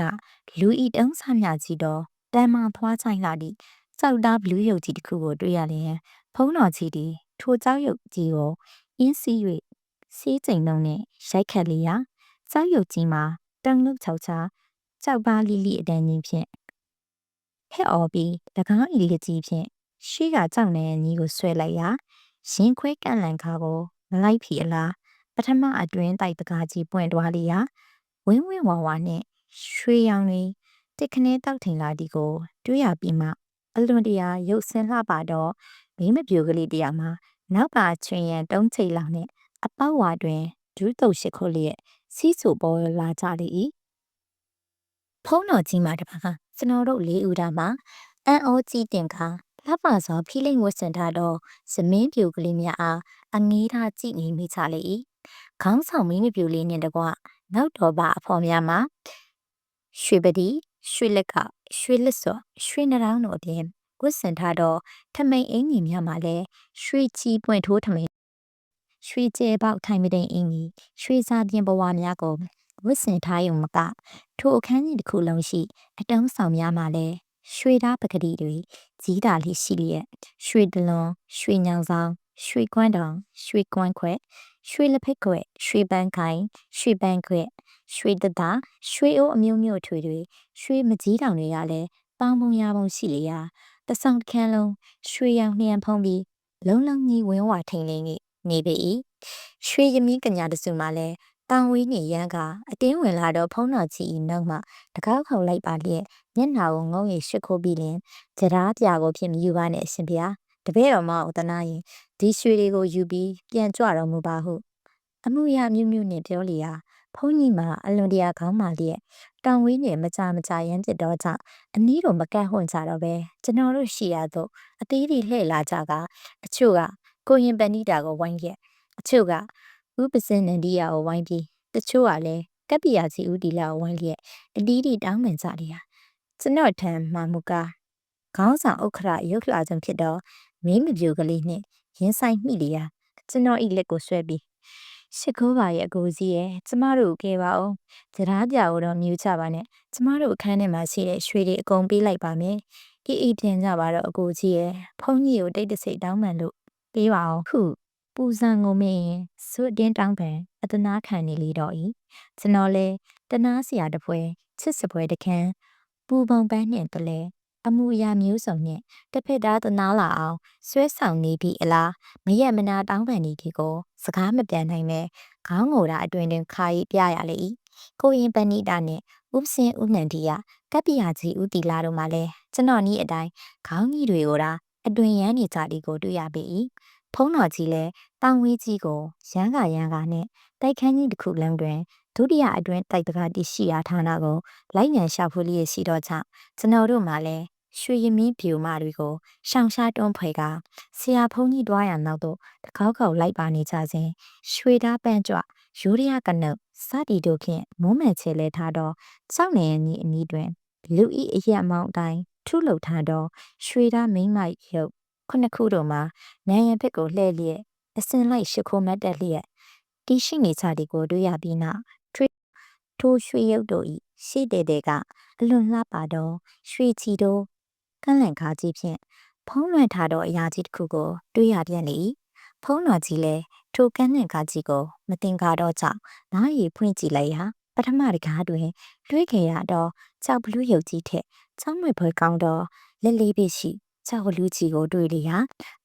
လူဤတုံးဆမြကြီးတော့တမ်းမဖွားချိုင်လာသည့်စောက်သားဘလူးရုပ်ကြီးတစ်ခုကိုတွေ့ရလျင်ဖုံးတော်ကြီးသည်ထိုကြောက်ရုပ်ကြီးကိုအင်းစီး၍စီးကျိန်လုံးနဲ့ရိုက်ခတ်လျာကြောက်ရုပ်ကြီးမှာတန်လုချောက်ချာကြောက်ပါလီလီအတန်းကြီးဖြင့်ဟဲ့အော်ပြီး၎င်းဤလက်ကြီးဖြင့်ရှိကကြောက်နေရန်ကြီးကိုဆွဲလိုက်ရာရင်ခွဲကန့်လန့်ခါကိုမလိုက်ဖီအလားပထမအတွင်းတိုက်ပကားကြီးပွင့်သွားလျာဝင်းဝင်းဝါဝါနဲ့ရွှေရောင်တွေတစ်ခနဲတောက်ထင်လာသည်ကိုတွေ့ရပြီးမှအလွန်တရာရုပ်ဆင်းလှပတော့မိမပြိုကလေးတရားမှာနောက်ပါချွင်ရန်တုံးချိတ်လောင်နဲ့အပေါက်ဝါတွင်ဒူးတုပ်ရှိခိုးလျက်စီးဆူပေါ်လာကြလေ၏ဖုံးတော်ကြီးမှာတပါးကျွန်တော်တို့လေးဦးတာမှာအန်အိုကြီးတင်ခါလှပစွာဖိလိမ့်ဝတ်ဆင်ထားသောဇမင်းပြိုကလေးများအားအငေးထားကြည့်နေမိကြလေ၏ခေါင်းဆောင်မင်းပြိုလေးနှင့်တကွနောက်တော်ပါအဖော်များမှာရွှေပတိရွှေလက်ကရွှေလက်စော့ရွှေနရောင်းတို့အပြင်ဝတ်ဆင်ထားသောထမိန်အင်ကြီးများမှာလည်းရွှေချီပွင့်ထိုးထမိန်ရွှေကျဲပေါက်ထိုင်မတဲ့အင်ကြီးရွှေစာပြင်ဘဝများကိုဝတ်ဆင်ထားရုံမကထိုအခန်းကြီးတစ်ခုလုံးရှိအတုံးဆောင်များမှာလည်းရွှေသားပကတိတွေကြီးတာလေးရှိလျက်ရွှေတလွန်ရွှေညောင်ဆောင်ရွှေကွမ်းတောင်ရွှေကွမ်းခွဲရွှေလက်ဖက်ခွဲရွှေပန်းခိုင်ရွှေပန်းခွဲရွှေတသားရွှေအိုးအမျိုးမျိုးထွေတွေရွှေမကြီးတောင်တွေကလည်းပေါင်းပုံရပုံရှိလျာတဆောင်တစ်ခန်းလုံးရွှေရောင်နှံဖုံးပြီးလုံးလုံးကြီးဝင်းဝထိန်လင်းနေပေ၏ရွှေရမင်းကညာတစုမှလည်းတောင်ဝေးနေရန်ကအတင်းဝင်လာတော့ဖုံးတော်ကြီးနောက်မှတကောက်ခေါက်လိုက်ပါလျက်မျက်နှာကိုငုံရိပ်ရှစ်ခိုးပြီးလင်ကြရာပြာကိုဖြစ်မယူပါနဲ့အရှင်ဗျာတပည့်တော်မဥဒနာရင်ဒီရွှေတွေကိုယူပြီးပြန်ကြွတော်မူပါဟုအမှုရမြူးမြူးနဲ့ပြောလျာဖုံးကြီးမှာအလွန်တရာခေါင်းမာလျက်တောင်ဝေးနေမကြရမ်းပြစ်တော့ကြောင့်အနည်းတို့မကန့်ဟွန့်ကြတော့ပဲကျွန်တော်တို့ရှိရတော့အသေးလေးလှည့်လာကြကအချို့ကကိုရင်ပဏိတာကိုဝိုင်းရက်အချို့ကဥပစင်နန္ဒီယာကိုဝိုင်းပြီးတချို့ကလည်းကပ္ပိယကြီးဦးတီလာကိုဝိုင်းလျက်အတီးတီတောင်းပန်ကြလျာကျွန်တော်ထံမှမူကားခေါင်းဆောင်ဥက္ခရရုပ်လှဆုံးဖြစ်တော့မင်းမပြိုကလေးနဲ့ရင်ဆိုင်မိလျာကျွန်တော်ဤလက်ကိုဆွဲပြီးရှစ်ခိုးပါရဲ့အကိုကြီးရဲ့ကျမတို့ကဲပါအောင်ကြရာပြကိုတော့မြူချပါနဲ့ကျမတို့အခန်းထဲမှာရှိတဲ့ရွှေတွေအကုန်ပေးလိုက်ပါမယ်အေးပြန်ကြပါတော့အကိုကြီးရဲ့ဖုန်းကြီးကိုတိတ်တဆိတ်တောင်းပန်လို့ပေးပါအောင်ခုပူဇံကိုမင်းရင်စွတ်တင်းတောင်းပန်အတနာခံနေလေတော့ဤကျွန်တော်လဲတနာစရာတပွဲချစ်စပွဲတခန်းပူပုံပန်းနှင့်တလဲအမှုအရာမျိုးစုံနဲ့တစ်ဖက်သားတနာလာအောင်ဆွဲဆောင်နေပြီအလားမရက်မနာတောင်းပန်နေဒီကိုစကားမပြန်နိုင်ပဲခေါင်းငိုတာအတွင်တွင်ခါရီပြရလေ၏ကိုရင်ပဏိတာနဲ့ဥပစင်ဥနန္ဒီယကပ္ပိယကြီးဦးတီလာတို့မှလည်းကျွန်တော်နီးအတိုင်းခေါင်းကြီးတွေကိုဒါအတွင်ရမ်းနေကြသည်ကိုတွေ့ရပေ၏ဖုံးတော်ကြီးလည်းတောင်ဝေးကြီးကိုရန်ကနဲ့တိုက်ခန်းကြီးတစ်ခုလုံးတွင်ဒုတိယအတွင်းတိုက်ပကားတရှိရာဌာနကိုလိုက်ညံရှာဖွေလျက်ရှိတော့ကြောင့်ကျွန်တော်တို့မှလည်းရွှေရမင်းပြူမတွေကိုရှောင်ရှားတွန်းဖွယ်ကဆရာဖုန်းကြီးတွားရနောက်တော့တကောက်ခေါက်လိုက်ပါနေကြစဉ်ရွှေသားပန်းကြွရိုးရကနုတ်စတီတို့ဖြင့်မုံးမဲ့ချဲလဲထားတော့စောက်နေရကြီးအနီးတွင်လူဤအရက်မောင်းတိုင်းထုလှုပ်ထားတော့ရွှေသားမိမ့်မိုက်ရုပ်ခုနှစ်ခုတို့မှာနိုင်ရန်ဘက်ကိုလှည့်လျက်အစင်လိုက်ရှ िख ိုးမတ်တက်လျက်တီရှိနေချသည်ကိုတွေ့ရပြီးနောက်ထိုးရွှေရုပ်တို့ဤရှေ့တဲကအလွန်လှပသောရွှေချီတို့ကန့်လန့်ခါကြီးဖြင့်ဖုံးလွှမ်းထားသောအရာကြီးတစ်ခုကိုတွေ့ရပြန်လေ၏ဖုံးတော်ကြီးလည်းထိုကန့်လန့်ခါကြီးကိုမတင်ကားတော့ကြောင့်နားရည်ဖွင့်ကြည့်လိုက်ရာပထမတကားတွင်တွေးခဲ့ရတော့ကြောက်ဘလူးရုပ်ကြီးထက်ချောင်းမွေဖွဲကောင်းသောလက်လေးပစ်ရှိကြောက်လူကြီးကိုတွေ့လျာ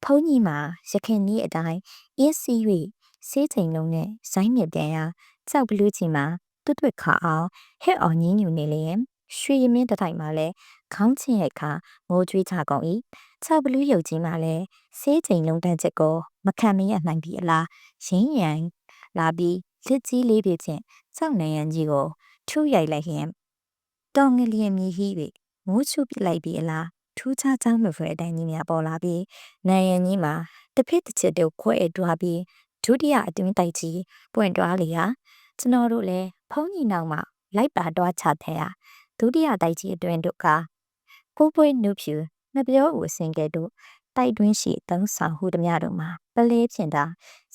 ဖုံးကြီးမှာရခင်ကြီးအတိုင်းအင်းစီး၍စေးချိန်လုံးနဲ့ဇိုင်းနဲ့ပြန်ရာကြောက်ဘလူးကြီးမှာတွတ်ခါအောင်ဟဲ့အောင်ညင်းညူနေလျင်ရွှေရမင်းတထိုင်မှာလဲခေါင်းချင်းရဲ့ခါမိုးကြွေးချကုန်၏ကြောက်ဘလူးရုပ်ကြီးမှာလဲစေးချိန်လုံးတန်းချက်ကိုမခံမရနိုင်ပြီအလားရင်းရန်လာပြီးလက်ကြီးလေးပြချင်းစောက်နေရန်ကြီးကိုထုရိုက်လိုက်ရင်တောင်ငလျင်မြည်ဟိ၍မိုးချုပစ်လိုက်ပြီးအလားထူးခြားချောင်းမဖွယ်အတိုင်းကြီးများပေါ်လာပြီးနိုင်ရန်ကြီးမှာတစ်ဖက်တစ်ချက်တို့ခွဲတွားပြီးဒုတိယအတွင်းတိုက်ကြီးပွင့်တွားလျာကျွန်တော်တို့လည်းဖုံးကြီးနောက်မှာလိုက်ပါတွားချတဲ့ဟာဒုတိယတိုက်ကြီးအတွင်းတို့ကကိုပွေးနုဖြူနှစ်ပြောဦးအစင်ကဲ့သို့ တိုက်တွင်းရှိသုံးဆောင်ဟုသည်များတို့မှာပလဲဖြင့်သာ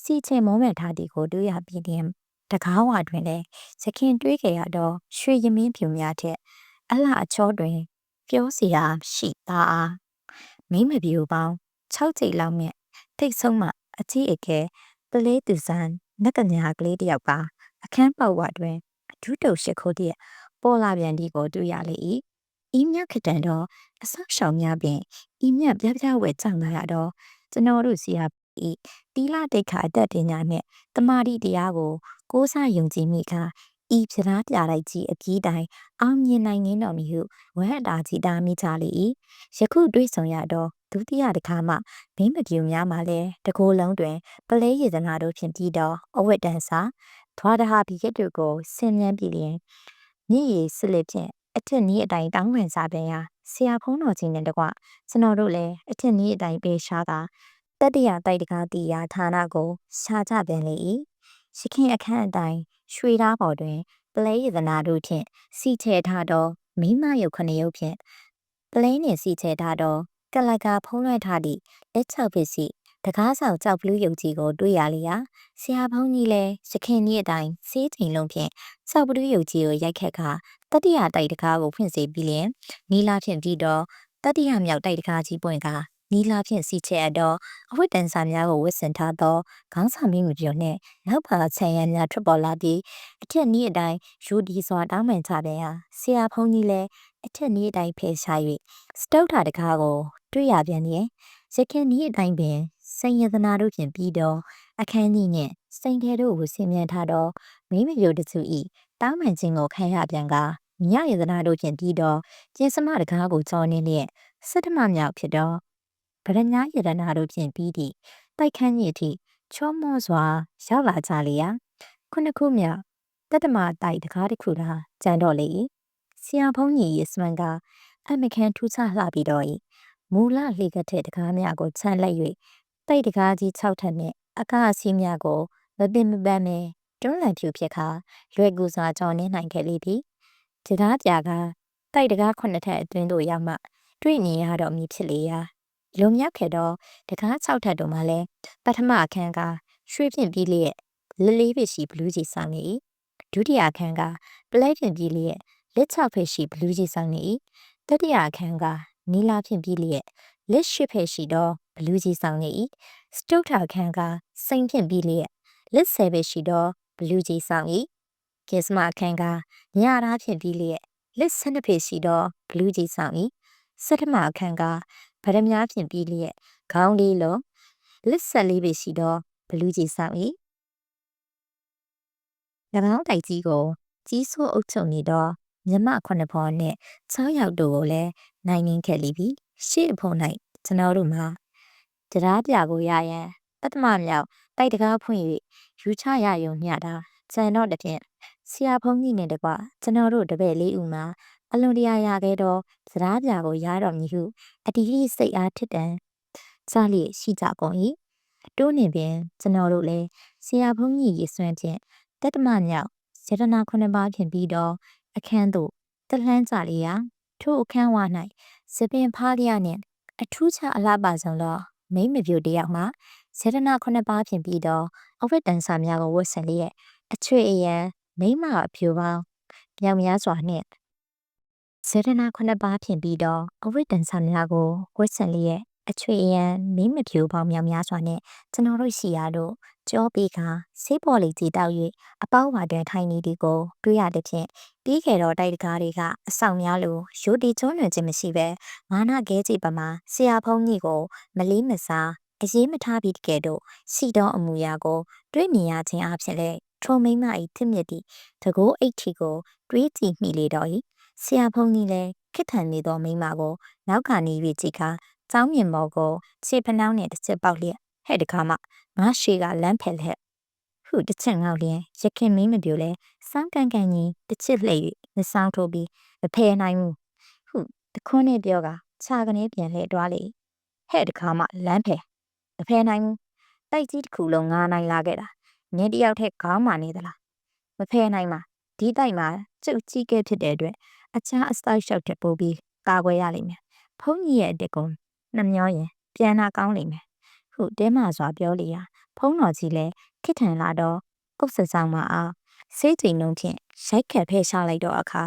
စီချေမုံမဲ့ထားသည်ကိုတွေ့ရပြီးလျင်တကားဝတွင်လည်းသခင်တွေးခဲ့ရတော့ရွှေရမင်းဖြူများထက်အလှအချောတွင်ပြောစရာရှိသားအားမိမပြူပေါင်း6ကြိမ်လောက်နဲ့ထိတ်ဆုံးမှအကြီးအကဲပလဲသူဆန်းနက်ကညာကလေးတယောက်ပါအခန်းပေါက်ဝတွင်ဒုတုပ်ရှိခိုးတည်းပေါ်လာပြန်ဒီကိုတွေ့ရလေ၏ဤမြခတန်တော့အဆောက်ရှောင်များပင်ဤမြပြပြဝဲကြောင်လာရတော့ကျွန်တော်တို့စီရဤတီလာတိတ်ခါအသက်တင်ညာနဲ့တမာတိတရားကိုကိုးစားယုံကြည်မိခါဤပြရားပြလိုက်ကြီးအပြီးတိုင်အောင်မြင်နိုင်ငင်းတော်မူဟုဝဟတာကြီးတာမိကြလေ၏ယခုတွေ့ဆုံရတော့ဒုတိယတစ်ခါမှဘင်းမပြူများမှလည်းတကိုယ်လုံးတွင်ပလဲရည်သနာတို့ဖြင့်ပြီးတော့အဝတ်တန်စာထွားတဟာဘီကက်တို့ကိုဆင်းမြန်းပြီးလျင်မြည်ရည်စလစ်ဖြင့်အထက်နီးအတိုင်းတောင်းပန်စားပြန်ရာဆရာဖုန်းတော်ကြီးနဲ့တကွကျွန်တော်တို့လည်းအထက်နီးအတိုင်းပေးရှားကတတ္တရတိုက်တကားတီယာဌာနကိုရှာကြပြန်လေ၏ရခင်အခန်းအတိုင်းရွှေသားပေါ်တွင်ပလဲရတနာတို့ဖြင့်စီချဲထားသောမိမရုပ်ခဏရုပ်ဖြင့်ပလဲနှင့်စီချဲထားသောကလကာဖုံးလွှဲထားသည့်လက်ချောက်ပစ္စည်းတကားဆောင်ကြောက်ဘလူးရုပ်ကြီးကိုတွေ့ရလျာဆရာဖုန်းကြီးလည်းရခင်နေ့အတိုင်းစေးချိန်လုံးဖြင့်ကြောက်ဘလူးရုပ်ကြီးကိုရိုက်ခတ်ခါတတိယတိုက်တကားကိုဖွင့်စေပြီးလျင်နီလာဖြင့်ပြီးတော့တတိယမြောက်တိုက်တကားကြီးပွင့်ကာနီလာဖြင့်စီချဲအပ်တော့အဝတ်တန်စာများကိုဝတ်ဆင်ထားသောခေါင်းဆောင်မင်းမပြောနှင့်နောက်ပါဆံရံများထွက်ပေါ်လာပြီးအထက်နီးအတိုင်းယူဒီစွာတောင်းပန်ချပြန်ရာဆရာဖုန်းကြီးလည်းအထက်နီးအတိုင်းဖယ်ရှား၍စတုတ်ထာတကားကိုတွေ့ရပြန်လျင်ရခင်နီးအတိုင်းပင်စိန်ရတနာတို့ဖြင့်ပြီးတော့အခန်းကြီးနှင့်စိန်ခဲတို့ကိုဆင်မြန်းထားသောမိမပြောတစု၏တောင်းပန်ခြင်းကိုခံရပြန်ကမြရတနာတို့ဖြင့်ပြီးတော့ကျင်းစမတကားကိုကြောင်းနေလျက်စတ္တမမြောက်ဖြစ်တော့ဗရညာရတနာတို့ဖြင့်ပြီးသည့်တိုက်ခန်းကြီးအထိချောမောစွာရောက်လာကြလေရာခုနှစ်ခုမြောက်တတ္တမတိုက်တကားတစ်ခုသာကျန်တော့လေ၏ဆရာဖုန်းကြီးရဲ့စွမ်းကအမကန်ထူးခြားလှပြီးတော့၏မူလလှေကတဲ့တကားများကိုခြံလိုက်၍တိုက်တကားကြီး6ထပ်နှင့်အကားအစီးများကိုမပင်မပန်းပဲတွန်းလှန်ဖြူဖြစ်ခါလွယ်ကူစွာကြော်နေနိုင်ခဲ့လေသည်တရားပြကတိုက်တကား9ထပ်အတွင်းသို့ရောက်မှတွေ့မြင်ရတော့မည်ဖြစ်လေရာလုံမြောက်ခဲ့တော့တကား6ထပ်တို့မှလည်းပထမအခန်းကရွှေဖြင့်ပြီးလျက်လလေးပစ်ရှိဘလူးကြီးဆောင်နေ၏ဒုတိယအခန်းကပလဲဖြင့်ပြီးလျက်လက်6ဖက်ရှိဘလူးကြီးဆောင်နေ၏တတိယအခန်းကနီလာဖြင့်ပြီးလျက်လက်8ဖက်ရှိသောဘလူးကြီးဆောင်နေ၏စတုတ်ထအခန်းကစိန်ဖြင့်ပြီးလျက်လက်10ဖက်ရှိသောဘလူးကြီးဆောင်၏ကစ္စမအခန်းကညရာဖြင့်ပြီးလျက်လက်12ဖက်ရှိသောဘလူးကြီးဆောင်၏စတ္တမအခန်းကဗရမ ्या ဖြင့်ပြီးလျက်ခေါင်းလေးလုံးလက်14ပဲရှိသောဘလူးကြီးဆောင်၏၎င်းတိုက်ကြီးကိုကြီးစိုးအုပ်ချုပ်နေသောမြမ9ဖော်နှင့်6ယောက်တို့ကိုလည်းနိုင်နှင်းခဲ့လိပြီရှေ့အဖို့၌ကျွန်တော်တို့မှာတရားပြကိုရရန်တတ္တမမြောက်တိုက်တကားဖွင့်၍ယူချရယုံမျှတာကျန်တော့တဲ့ဖြင့်ဆရာဖုန်းကြီးနှင့်တကွကျွန်တော်တို့တပည့်လေးဦးမှာအလွန်တရာရခဲ့သောတရားပြကိုရတော်မူဟုအတီးကြီးစိတ်အားထစ်တန်စလျက်ရှိကြကုန်၏တိုးနေပင်ကျွန်တော်တို့လည်းဆရာဖုန်းကြီးရေစွမ်းဖြင့်တတ္တမမြောက်ရတနာ9ပါးဖြင့်ပြီးတော့အခန်းသို့တလှမ်းကြလေရာထိုအခန်းဝ၌စပင်ဖားလျနှင့်အထူးခြားအလားပါဆုံးသောမိမပြိုတယောက်မှရတနာ9ပါးဖြင့်ပြီးတော့အဝတ်တန်ဆာများကိုဝတ်ဆင်လျက်အချွေအရန်မိမအဖြူပေါင်းမြောင်များစွာနှင့်ရတနာ9ပါးဖြင့်ပြီးတော့အဝတ်တန်ဆာများကိုဝတ်ဆင်လျက်အချွေအရန်မိမဖြူပေါင်းမြောင်များစွာနှင့်ကျွန်တော်တို့ရှိရတို့ကြောပေးကဆေးပေါ်လေးကြည်တောက်၍အပေါင်းဝါတွင်ထိုင်နေသည်ကိုတွေ့ရတဲ့ဖြင့်ပြီးခဲ့တော့တိုက်တကားတွေကအဆောင်များလိုရိုတီကျွန်းလွန်ခြင်းမရှိဘဲမာနခဲကြည့်ပမာဆရာဖုန်းကြီးကိုမလေးမစားအရေးမထားပြီးတကယ်တော့စီတော်အမူအရာကိုတွေ့မြင်ရခြင်းအဖြစ်လဲထိုမိမ၏ထစ်မြက်သည့်တကိုးအိတ်ထီကိုတွေးကြည့်မိလေတော့၏ဆရာဖုန်းကြီးလည်းခစ်ထန်နေသောမိမကိုနောက်ကနေ၍ကြည့်ခါကျောင်းမြင်ပေါ်ကိုခြေဖနှောင်းနဲ့တစ်ချက်ပေါက်လျက်ဟဲ့တခါမှငါရှေကလမ်းဖယ်လက်ဟုတစ်ချက်ငေါက်လျင်ရခင်မင်းမပြိုလဲစောင်းကန်ကန်ကြီးတစ်ချက်လှည့်၍မဆောင်ထိုးပြီးမဖယ်နိုင်ဘူးဟုတခွန်းနဲ့ပြောကခြာကနေပြန်လှည့်တွားလေဟဲ့တခါမှလမ်းဖယ်မဖယ်နိုင်ဘူးတိုက်ကြီးတစ်ခုလုံးငါနိုင်လာခဲ့တာနင်းတယောက်ထက်ခေါင်းမာနေသလားမဖယ်နိုင်ပါဒီတိုက်မှာကျုပ်ကြီးကဲဖြစ်တဲ့အတွက်အခြားအစိုက်ရှောက်တဲ့ပိုးပြီးကာကွယ်ရလိမ့်မယ်ဖုန်းကြီးရဲ့အတက်ကုန်နှမျောရင်ဒ ပြန်လာကောင်းလိမ့်မယ်ဟုတင်းမာစွာပြောလျာဖုံးတော်ကြီးလည်းခစ်ထန်လာတော့ဥစ္စာဆောင်မအားဆေးချိန်လုံးဖြင့်ရိုက်ခတ်ဖဲ့ချလိုက်တော့အခါ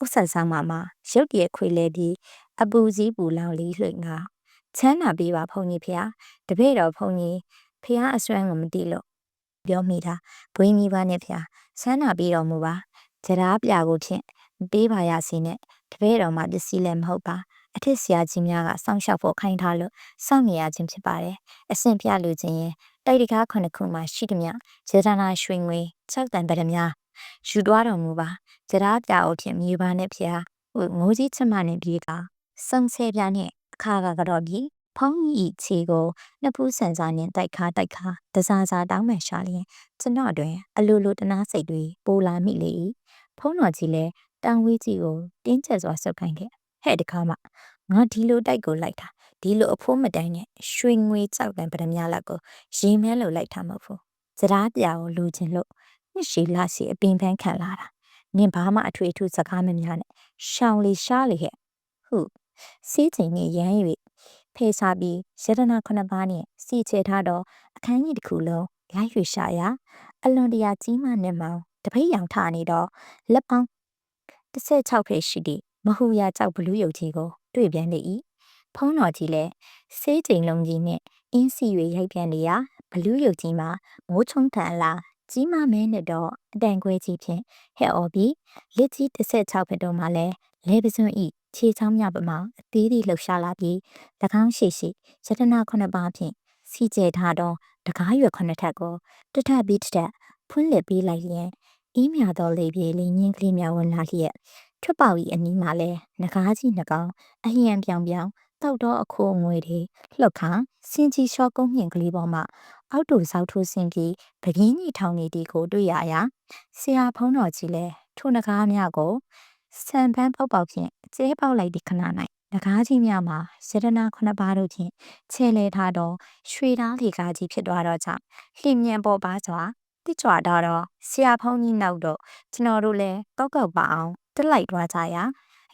ဥစ္စာဆောင်မမှာရုတ်တရက်ခွေလဲပြီးအပူစည်းပူလောင်လီလွှင့်ငါချမ်းသာပေးပါဖုန်ကြီးဖျားတပည့်တော်ဖုန်ကြီးဖျားအစွမ်းကိုမသိလို့ပြောမိတာဘွေးမိပါနဲ့ဖျားဆန်းနာပေးတော်မူပါကြရာပြကိုဖြင့်ပေးပါရစီနဲ့တပည့်တော်မှပစ္စည်းလည်းမဟုတ်ပါအထက်ဆရာကြီးများကစောင့်ရှောက်ဖို့ခိုင်းထားလို့စောင့်နေရခြင်းဖြစ်ပါတယ်အဆင့်ပြလူချင်းရင်တိုက်တကား9ခုမှရှိသည်မြဂျေဒနာရွှေငွေ6တန်ပဒများယူသွားတော်မူပါကြရာပြအိုဖြင့်မြေပါနဲ့ဖျားငိုးကြီးချမနဲ့ပြေးကစုံဆဲပြနဲ့အခါကတော့ပြီးဖုံးကြီးခြေကိုနှစ်ဖူးဆန်စာနဲ့တိုက်ခါတစားစားတောင်းမှရှာလျင်ကျွန်တော်တွင်အလိုလိုတနာစိတ်တွေပိုလာမိလေ၏ဖုံးတော်ကြီးလည်းတောင်ဝေးကြီးကိုတင်းကျပ်စွာဆုပ်ခိုင်းခဲ့ဟဲ့တကားမှငါဒီလိုတိုက်ကိုလိုက်တာဒီလိုအဖိုးမတိုင်နဲ့ရွှေငွေကြောက်တန်ပဒမြလောက်ကိုရေမဲလို့လိုက်တာမဟုတ်ဘူးစရာပြာကိုလူချင်းလို့နှစ်ရှည်လရှည်အပင်ပန်းခံလာတာနင်ဘာမှအထွေထူးစကားမများနဲ့ရှောင်းလေရှားလေဟဲ့ဟုစီးချိန်နဲ့ရမ်း၍ဖေးစားပြီးရတနာ9ပါးနဲ့စီချေထားတော့အခန်းကြီးတစ်ခုလုံးလိုက်ရွှေရှာရအလွန်တရာကြီးမှနဲ့မောင်တပိတ်ရောင်ထနေတော့လက်ပေါင်း16ဖေရှိသည့်မဟူရာကြောက်ဘလူးရုပ်ကြီးကိုတွေ့ပြန်လေ၏ဖုံးတော်ကြီးလည်းဆေးချိန်လုံးကြီးနဲ့အင်းစီ၍ရိုက်ပြန်လေရာဘလူးရုပ်ကြီးမှာမိုးချုံထန်လာကြီးမမဲနဲ့တော့အတန်ခွဲကြီးဖြင့်ဟဲ့အော်ပြီးလက်ကြီး16ဖက်တော့မှလည်းလဲပစွန်းဤခြေချောင်းမြပမောင်အသေးသေးလှုပ်ရှားလာပြီး၎င်းရှိရတနာ9ပါးဖြင့်စီကျဲထားတော့တကားရွယ်9ထပ်ကိုတထပ်ပြီးတထပ်ဖွင့်လက်ပေးလိုက်ရင်အင်းမြတော်လေးပြေလေးငင်းကလေးများဝင်လာလျက်ထွက်ပေါဤအနီးမှာလဲငကားကြီးနှကောင်အဟံပြောင်တောက်တော့အခိုးငွေတွေလှုပ်ခါစင်ကြီးလျှောကုန်းမြင့်ကလေးပေါ်မှာအောက်တူဆောက်ထိုးဆင်းပြီးပကင်းကြီးထောင်နေတီကိုတွေ့ရရာဆရာဖုံးတော်ကြီးလဲထိုနကားများကိုဆန်ပန်းပေါက်ဖြင့်ကျဲပေါက်လိုက်သည့်ခဏ၌နဂါးကြီးများမှာရတနာ9ပါးတို့ဖြင့်ခြေလဲထားသောရွှေသားလေကားကြီးဖြစ်သွားတော့ကြောင့်လျင်မြန်ပေါ်ပါစွာတိကြွတော့ဆရာဖုံးကြီးနောက်တော့ကျွန်တော်တို့လည်းကောက်ပါအောင်တက်လိုက်သွားကြရာ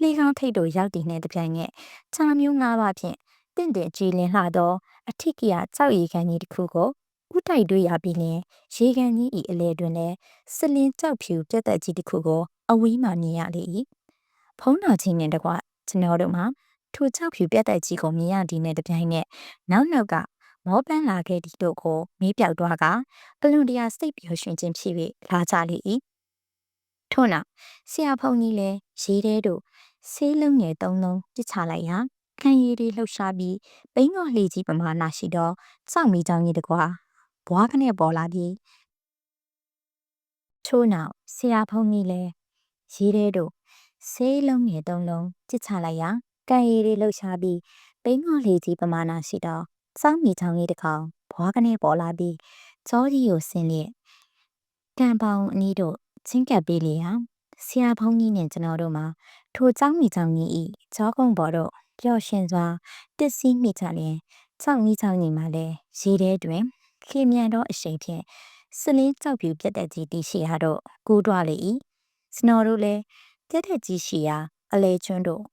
လှေကောင်းထိတ်တို့ရောက်တည်နေတပြိုင်နက်ချာမျိုး၅ပါးဖြင့်တင့်ကြည်လင်းလှသောအထစ်ကရကြောက်ရီခန်းကြီးတစ်ခုကိုဥတိုက်တွေ့ရပြီးလျင်ရေကန်ကြီးဤအလဲတွင်လည်းစလင်းကြောက်ဖြူပြက်သက်ကြီးတစ်ခုကိုအဝေးမှမြင်ရလေ၏ဖုံးတော်ကြီးနှင့်တကွကျွန်တော်တို့မှာထိုကြောက်ဖြူပြက်သက်ကြီးကိုမြင်ရသည်နှင့်တပြိုင်နက်နောက်ကမောပန်းလာခဲ့သည့်တို့ကိုမေးပြောက်သွားကအလွန်တရာစိတ်ပျော်ရွှင်ခြင်းဖြစ်၍လာကြလေ၏ထို့နောက်ဆရာဖုံးကြီးလည်းရေးတဲတို့ဆေးလုံးငယ်3လုံးပစ်ချလိုက်ရာခံရည်တွေလှုပ်ရှားပြီးပိန်းတော်လှေကြီးပမာဏရှိသောစောင့်မီချောင်းကြီးတကွာဘွားခနဲ့ပေါ်လာပြီးထို့နောက်ဆရာဖုံးကြီးလည်းရေးတဲတို့ဆေးလုံးငယ်3လုံးပစ်ချလိုက်ရာခံရည်တွေလှုပ်ရှားပြီးပိန်းတော်လှေကြီးပမာဏရှိသောစောင့်မီချောင်းကြီးတစ်ကောင်ဘွားခနဲ့ပေါ်လာပြီးချောကြီးကိုဆင်းလျက်ကံပေါင်အနီးတို့ချင်းကပ်ပေးလျက်ဆရာဖုံးကြီးနဲ့ကျွန်တော်တို့မှာထိုเจ้าမိချောင်းကြီးဤချောကုန်းပေါ်တို့ပျော်ရှင်စွာတစ်စီးမိချလျင်เจ้าမိချောင်းကြီးမှာလည်းရေထဲတွင်ခေမြန်သောအရှိန်ဖြင့်စလင်းကြောက်ပြူပြက်တဲ့ကြီးတည်ရှိရာတို့ကူးတွားလေ၏စနော်တို့လည်းပြက်တဲ့ကြီးရှိရာအလေကျွန်းတို့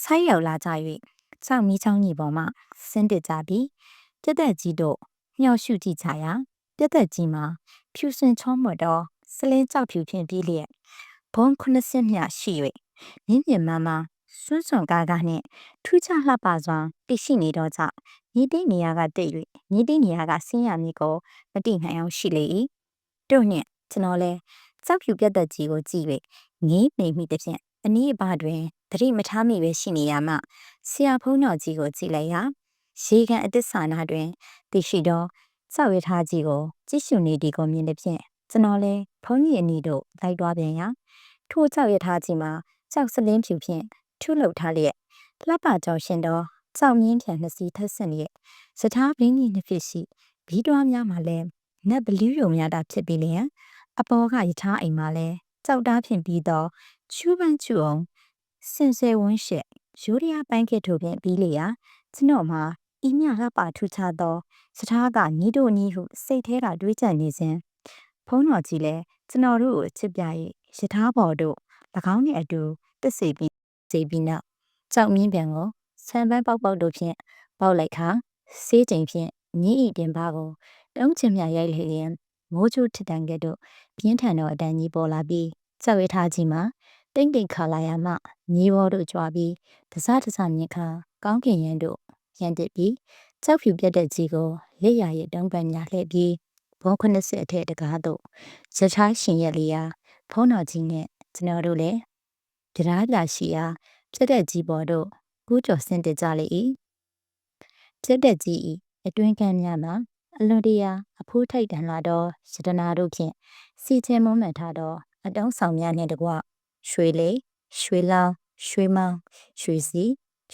ဆိုက်ရောက်လာကြ၍เจ้าမိချောင်းကြီးပေါ်မှဆင်းတက်ကြပြီးပြက်တဲ့ကြီးတို့မျှော်ရှုကြည့်ကြရာပြက်တဲ့ကြီးမှာဖြူစင်ချောမွတ်သောစလင်းကြောက်ဖြူဖြင့်ပြီးလျက်ဘုံ90မြရှိ၍မြင့်မြင့်မားမားစွန်းစွန်ကားကားနှင့်ထူးခြားလှပစွာတည်ရှိနေသောကြောင့်မြေတိနေရာကတည့်၍မြေတိနေရာကဆင်းရမည်ကိုမတိနိုင်အောင်ရှိလေ၏တို့နှင့်ကျွန်တော်လဲကြောက်ဖြူပြတ်သက်ကြီးကိုကြည့်၍ငေးနေမိသည်ဖြင့်အနည်းအပါတွင်သတိမထားမိပဲရှိနေရမှဆရာဖုံးတော်ကြီးကိုကြည့်လိုက်ရာရေကန်အသစ်ဆာနာတွင်တည်ရှိသောကြောက်ရထားကြီးကိုကြည့်ရှုနေသည်ကိုမြင်သည်ဖြင့်ကျွန်တော်လဲဖုံးကြီးအနီးတို့လိုက်သွားပြန်ရာထိုကြောက်ရထားကြီးမှာကြောက်စလင်းဖြူဖြင့်ထုလုပ်ထားလျက်လှပကြောင်ရှင်သောကြောက်မြင်းထန်နှစ်စီးထပ်ဆင့်လျက်စထားပင်းကြီးနှစ်ဖြစ်ရှိဘီးတွားများမှာလည်းနတ်ဘလူးယုံများတာဖြစ်ပြီးလျက်အပေါ်ကရထားအိမ်မှာလည်းကြောက်တားဖြင့်ပြီးသောချူပန်းချူအောင်စင်ဆဲဝန်းရှက်ရိုးရပန်းကစ်တို့ဖြင့်ပြီးလျက်ကျွန်တော်မှာဤမြလှပထူခြားသောစထားကညီတို့ညီဟုစိတ်ထဲကတွေးကြနေစဉ်ဖုံးတော်ကြီးလည်းကျွန်တော်တို့ကိုအချစ်ပြ၍ရထားပေါ်တို့၎င်းနှင့်အတူတက်စေပြီးနောက်ကြောက်မြင်းပြန်ကို ဆံပန်းပေါက်ပေါက်တို့ဖြင့်ပေါက်လိုက်ခါစေးချိန်ဖြင့်မြင်းဤတင်ပါကိုတုံးချင်မြရိုက်လေလျင်မိုးချိုးထစ်တန်ကဲ့သို့ပြင်းထန်သောအတန်ကြီးပေါ်လာပြီးစက်ဝဲထားကြီးမှာတိမ့်တိမ်ခါလာရမှမြေပေါ်တို့ကြွားပြီးတစတစမြင့်ခါကောင်းကင်ရန်တို့ရန်တစ်ပြီးကြောက်ဖြူပြတ်တဲ့ကြီးကိုလက်ရရဲ့တုံးပန်များလှည့်ပြီးဘော80အထက်တကားသို့ရထားရှင်ရက်လျာဖုံးတော်ကြီးနဲ့ကျွန်တော်တို့လည်းတရားပြရှိရာပြတ်တဲ့ကြီးပေါ်တို့ကူးကျော်ဆင်းတက်ကြလေ၏ပြတ်တဲ့ကြီး၏အတွင်းကမ်းများမှာအလွန်တရာအဖိုးထိုက်တန်လာသောရတနာတို့ဖြင့်စီချဲမုံမှန်ထားသောအတုံးဆောင်များနှင့်တကွရွှေလေရွှေလောင်းရွှေမောင်းရွှေစီ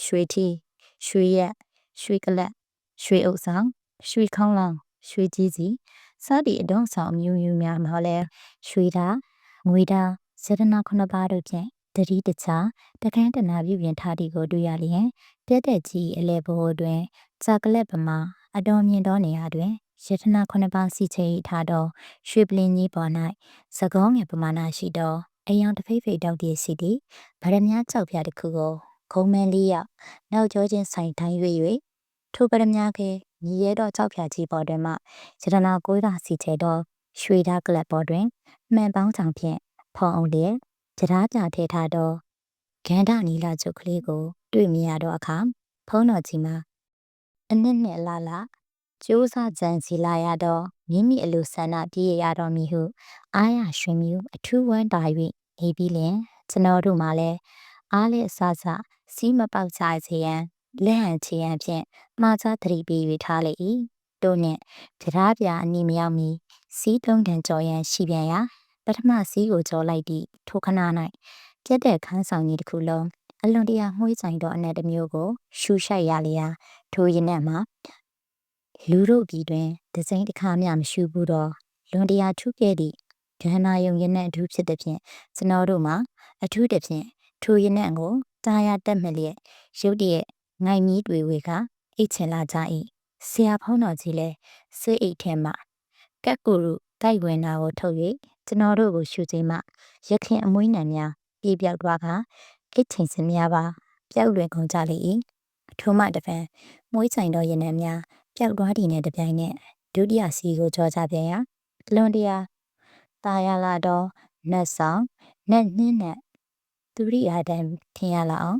ရွှေထီရွှေရက်ရွှေကလတ်ရွှေအုပ်ဆောင်ရွှေခေါင်းလောင်းရွှေကြီးစီစသည့်အတုံးဆောင်အမျိုးမျိုးများမှာလည်းရွှေသားငွေသားရတနာခုနှစ်ပါးတို့ဖြင့်တတိတခြားတခန်းတနာပြုပြင်ထားသည်ကိုတွေ့ရလျင်ပြတ်တဲ့ကြီးအလဲဘိုးတွင်ဇာကလက်ပမာအတော်မြင့်သောနေရာတွင်ရတနာခုနှစ်ပါးစီချေထားသောရွှေပလင်ကြီးပေါ်၌သကောငယ်ပမာဏရှိသောအယောင်တစ်ဖိတ်ဖိတ်တောက်တည်းရှိသည့်ဗရမများကြောက်ပြတစ်ခုကိုခုံးမန်းလေးရောက်နောက်ကျောချင်းဆိုင်တိုင်း၍ထိုဗရမများကညီရဲသောကြောက်ပြကြီးပေါ်တွင်မှရတနာကိုးသာစီချေသောရွှေသားကလပ်ပေါ်တွင်မှန်ပေါင်းချောင်ဖြင့်ဖောင်းအောင်လျက်ကြရားပြထည့်ထားသောဂန္ဓနီလာကျုပ်ကလေးကိုတွေ့မြင်ရသောအခါဖုံးတော်ကြီးမှာအနစ်နဲ့လာကျိုးစားကြံစီလာရသောမိမိအလိုဆန္ဒပြည့်ရတော်မူဟုအားရရွှင်မြူအထူးဝမ်းသာ၍နေပြီးလျင်ကျွန်တော်တို့မှလည်းအားလည်းအစစီးမပေါက်ကြစေရန်လက်ဟန်ချေရန်ဖြင့်မှားချသတိပေး၍ထားလေ၏တို့နှင့်တရားပြအနီးမရောက်မီစီးတုံးတန်ကြော်ရန်ရှိပြန်ရာပထမစီးကိုကြော်လိုက်သည့်ထိုခဏ၌ပြတ်တဲ့ခန်းဆောင်ကြီးတစ်ခုလုံးအလွန်တရာမှုေးဆိုင်သောအနက်တစ်မျိုးကိုရှူရှိုက်ရလျာထိုရင်နှင့်မှာလူတို့ပြည်တွင်တစိမ့်တစ်ခါမျှမရှူဘူးတော့လွန်တရာထုခဲ့သည့်ဂန္ဓာယုံရင်နှင့်အထူးဖြစ်သည်ဖြင့်ကျွန်တော်တို့မှာအထူးသဖြင့်ထိုရင်နှင့်ကိုတာယာတက်မလျက်ရုတ်တရက်ငိုင်မီးတွေဝေကအိတ်ချင်လာကြ၏ဆရာဖုံးတော်ကြီးလည်းဆွေးအိတ်ထဲမှကက်ကူရုတိုက်ဝင်တာကိုထုတ်၍ကျွန်တော်တို့ကိုရှူချိန်မှရခင်အမွှေးနံများပြေးပြောက်သွားကအိတ်ချိန်စများပါပျောက်လွင်ကုန်ကြလေ၏ထိုမှတပံမွှေးဆိုင်သောရင်နှံများပျောက်သွားသည်နှင့်တပြိုင်နက်ဒုတိယစီကိုကြောကြပြန်ရာလွန်တရာတာယာလာတော့နတ်ဆောင်နတ်နှင်းနဲ့ဒုတိယတန်ထင်ရလာအောင်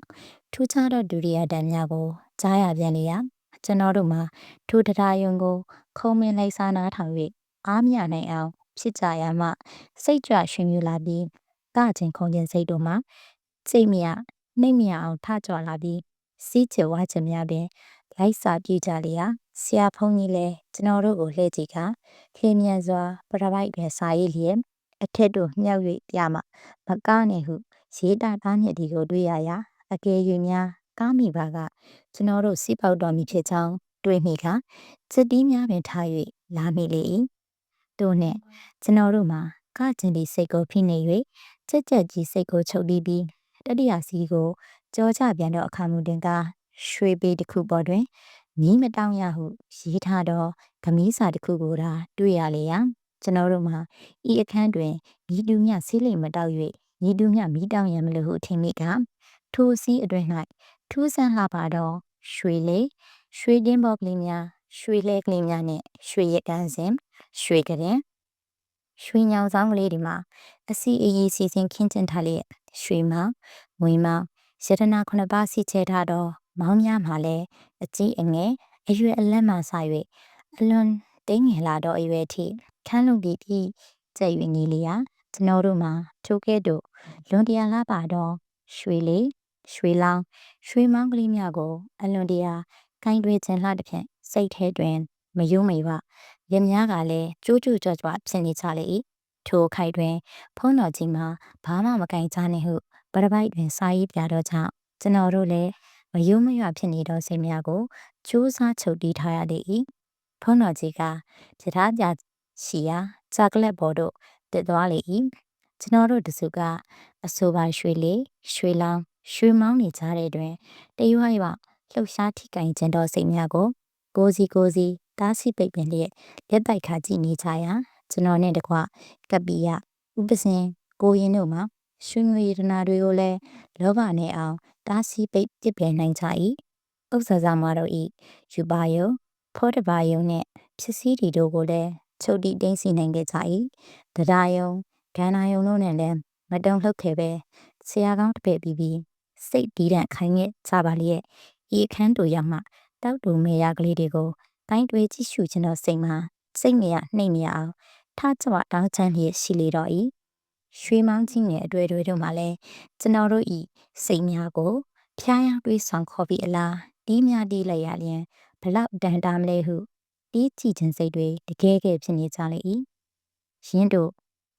ထူးခြားသောဒုတိယတန်များကိုကြားရပြန်လေရာကျွန်တော်တို့မှာထိုတရားယုံကိုခုံမင်းလိုက်စားနာထောင်၍အားမရနိုင်အောင်ဖြစ်ကြရမှစိတ်ကြွရွှင်မြူလာပြီးကချင်းခုံချင်းစိတ်တို့မှာစိတ်မရနှိမ့်မရအောင်ထကြွလာပြီးစီးချဝါချင်များပင်လိုက်စာပြကြလေရာဆရာဖုန်းကြီးလည်းကျွန်တော်တို့ကိုလှည့်ကြည့်ခါခေမြန်စွာပရပိုက်တွင်စာရေးလျက်အထက်တို့မြောက်၍ပြမမကားနဲ့ဟုရေးတာသားမြစ်ဒီကိုတွေ့ရရာအကယ်၍များကားမိပါကကျွန်တော်တို့စီးပေါက်တော်မူဖြစ်ကြောင်းတွေးမိခါစစ်တီးများပင်ထား၍လာမိလေ၏တို့နှင့်ကျွန်တော်တို့မှာကကျင်ဒီစိတ်ကိုဖိနေ၍ကြက်ကြက်ကြီးစိတ်ကိုချုပ်ပြီးတတိယစီကိုကြောချပြန်တော့အခါမူတင်ကရွှေပေတစ်ခုပေါ်တွင်မီးမတောင်းရဟုရေးထားသောဂမီးစာတစ်ခုကိုသာတွေ့ရလေရာကျွန်တော်တို့မှာဤအခန်းတွင်ဤတူမြဆေးလိမ်မတောက်၍ဤတူမြမီးတောင်းရမလို့ဟုထင်မိကထိုစီးအတွင်၌ထူးဆန်းလှပါသောရွှေလေရွှေတင်းဘောကလေးများရွှေလဲကလေးများနှင့်ရွှေရကန်းစင်ရွှေကရင်ရွှေညောင်ဆောင်ကလေးတွေမှာအစီအီစီစဉ်ခင်းကျင်းထားလျက်ရွှေမောင်ငွေမောင်ရတနာခုနှစ်ပါးစီချဲထားသောမောင်းများမှာလည်းအကြီးအငယ်အရွယ်အလက်မှစ၍အလွန်တိမ်ငယ်လာသောအရွယ်ထိခန်းလုံးပြီးကျက်၍နေလျာကျွန်တော်တို့မှာထိုကဲ့သို့လွန်တရာလာပါသောရွှေလေရွှေလောင်းရွှေမောင်းကလေးများကိုအလွန်တရာကိုင်းတွဲခြင်းလှသဖြင့်စိတ်ထဲတွင်မယုံမိပါရများကလည်းကြိုးကြွကြွဖြစ်နေကြလေ၏ထိုခိုက်တွင်ဖုံးတော်ကြီးမှာဘာမှမကင်ကြနှင့်ဟုပရပိုက်တွင်စာရေးပြတော့ကြောင့်ကျွန်တော်တို့လည်းမယုံမရွဖြစ်နေသောစိတ်များကိုကြိုးစားချုပ်တီးထားရလေ၏ဖုံးတော်ကြီးကပြထားပြရှိရာဇာကလက်ဘော်တို့တက်သွားလေ၏ကျွန်တော်တို့တစုကအဆိုပါရွှေလေရွှေလောင်းရွှေမောင်းနေကြတဲ့တွင်တရွရွလှုပ်ရှားထိကင်ခြင်းသောစိတ်များကိုကိုစီတားဆီပိတ်ပင်လျက်လက်တိုက်ခါကြည့်နေကြရာကျွန်တော်နဲ့တကွကပ္ပိယဥပစင်ကိုရင်တို့မှာရွှေငွေရတနာတွေကိုလည်းလောဘနဲ့အောင်တားဆီပိတ်ပြစ်ပယ်နိုင်ကြ၏ ဥစ္စာစာမတို့ဤယူပါယုံဖောတပါယုံနှင့်ဖြစ်စည်းတီတို့ကိုလည်းချုပ်တီတင်းစီနိုင်ခဲ့ကြ၏တရားယုံဂန္ဓာယုံတို့နဲ့လည်းမတုံလှုပ်ခဲ့ပဲဆရာကောင်းတစ်ပည့်ပြီးစိတ်ဒီးတန့်ခိုင်းခဲ့ကြပါလျက်ဤအခန်းတို့ရောက်မှတောက်တူမေရကလေးတွေကိုကိုင်းတွေကြည့်ရှုခြင်းတော့စိတ်မရနှိမ်မရအောင်ထားကြွတောင်းချမ်းလျက်ရှိလေတော့၏ရွှေမောင်းကြီးငယ်အတွေ့တွေတို့မှလည်းကျွန်တော်တို့ဤစိတ်များကိုဖျားယောင်းတွေးဆောင်ခေါ်ပြီးအလားတီးများတီးလိုက်ရလျင်ဘလောက်တန်တာမလဲဟုတီးကြည့်ခြင်းစိတ်တွေတကယ်ကဲဖြစ်နေကြလေ၏ရင်းတို့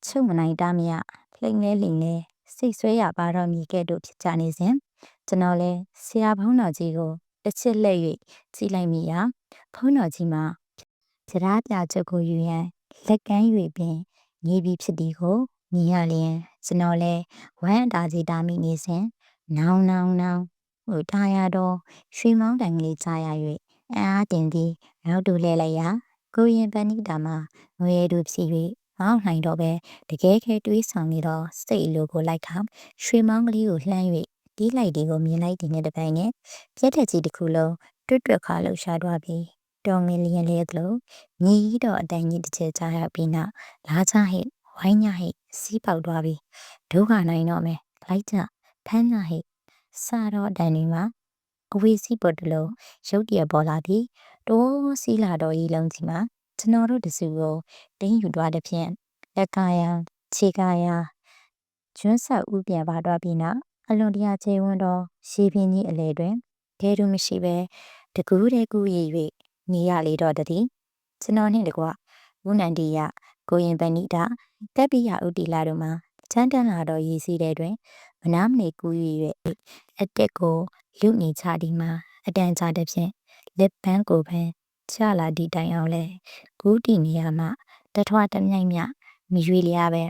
ချုပ်မနိုင်တာမရလှိမ့်လဲစိတ်ဆွဲရပါတော့မည်ကဲ့သို့ဖြစ်ကြနေစဉ်ကျွန်တော်လဲဆရာဘုန်းတော်ကြီးကိုတစ်ချက်လှည့်၍ကြည့်လိုက်မိရာဘုန်းတော်ကြီးမှာကြရာပြချက်ကိုယူရန်လက်ကမ်း၍ပင်နေပြီးဖြစ်သည်ကိုမြင်ရလျင်ကျွန်တော်လဲဝမ်းအတားကြီးတာမိနေစဉ်နောင်ဟိုတာရတော့ရွှေမောင်းတန်ကလေးကြားရ၍အားတင်သည်နောက်တူလဲလိုက်ရာကိုရင်ပဏိတာမှာငွေတို့ဖြစ်၍မောင်းနိုင်တော့ပဲတကယ်ခဲတွေးဆောင်နေတော့စိတ်လိုကိုလိုက်ခါရွှေမောင်းကလေးကိုလှမ်း၍တီးလိုက်ဒီကိုမြင်လိုက်တဲ့နဲ့တပိုင်းနဲ့ပြက်ထက်ကြီးတစ်ခုလုံးတွတ်ခါလှုပ်ရှားသွားပြီးတော်ငင်လျင်လဲသလိုမြေကြီးတော့အတိုင်းကြီးတစ်ချက်ကြားရပြီးနောက်လာချဟိဝိုင်းညဟိစီးပေါက်သွားပြီးဒုက္ခနိုင်တော့မယ်လိုက်ကြဖမ်းညဟိစာတော့အတိုင်းဒီမှာအဝေးစီးပေါ်တလုံးရုတ်တရက်ပေါ်လာပြီးတိုးစီးလာတော့ဤလုံးကြီးမှာကျွန်တော်တို့တစုကိုတင်းယူသွားတဲ့ဖြင့်လက်ကာယခြေကာယကျွန်းဆောက်ဥပြန်ပါတော့ပြီးနောက်အလွန်တရာခြေဝန်းတော့ရှေးပြင်းကြီးအလေတွင်ဒဲတူမရှိပဲတကူးတဲ့ကူရည်၍နေရလေတော့တည်းကျွန်တော်နှင့်တကွဝုဏ္ဏန္တိယကိုရင်ပဏိတာကပ္ပိယဥတီလာတို့မှာချမ်းတန်းလာတော့ရည်စည်းတဲ့တွင်မနာမနေကူး၍အတက်ကိုလူနေချသည်မှာအတန်ချတဲ့ဖြင့်လက်ပန်းကိုပင်ချလာသည့်တိုင်အောင်လဲကူးတီနေရမှတထွားတမြိုက်မြမရွေလျားပဲ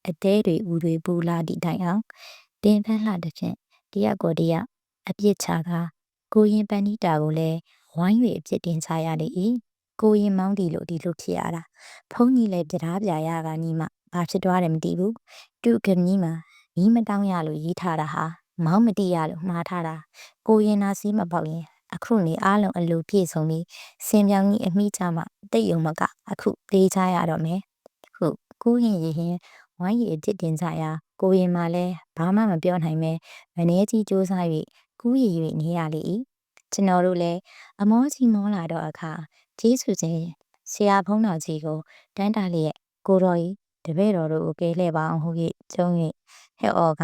အသေးတွေဦးတွေပူလာသည့်တိုင်အောင်တင်ဖန်းလှတဲ့ဖြင့်တရက်ကိုတရက်အပြစ်ချကာကိုရင်ပဏိတာကိုလည်းဝိုင်း၍အပြစ်တင်ချရလေ၏ကိုရင်မောင်းတီလို့ဒီလိုဖြစ်ရတာဖုန်းကြီးလည်းပြားပြာရကနီးမှဘာဖြစ်သွားတယ်မသိဘူးတူကမီးမှာမီးမတောင်းရလို့ရေးထားတာဟာမောင်းမတိရလို့မှားထားတာကိုရင်နာစီးမပေါက်ရင်အခုနေအားလုံးအလိုပြည့်စုံပြီးစင်ပြောင်ကြီးအမိကြမှာတိတ်ယုံမကအခုသေးချရတော့မယ်ခုကိုရင်ရင်ဝိုင်းရည်အစ်တင်ကြရာကိုရင်မှလည်းဘာမှမပြောနိုင်ပဲမနေကြီးစူးစမ်း၍ကူးရည်၍နေရလေ၏ကျွန်တော်တို့လည်းအမောကြီးမောလာတော့အခါကျေးဇူးခြင်းဆရာဘုန်းတော်ကြီးကိုတန်းတာလျက်ကိုတော်ကြီးတပည့်တော်တို့ကိုကဲလှည့်ပါအောင်ဟု၍ကျုံး၍ဟဲ့အော်က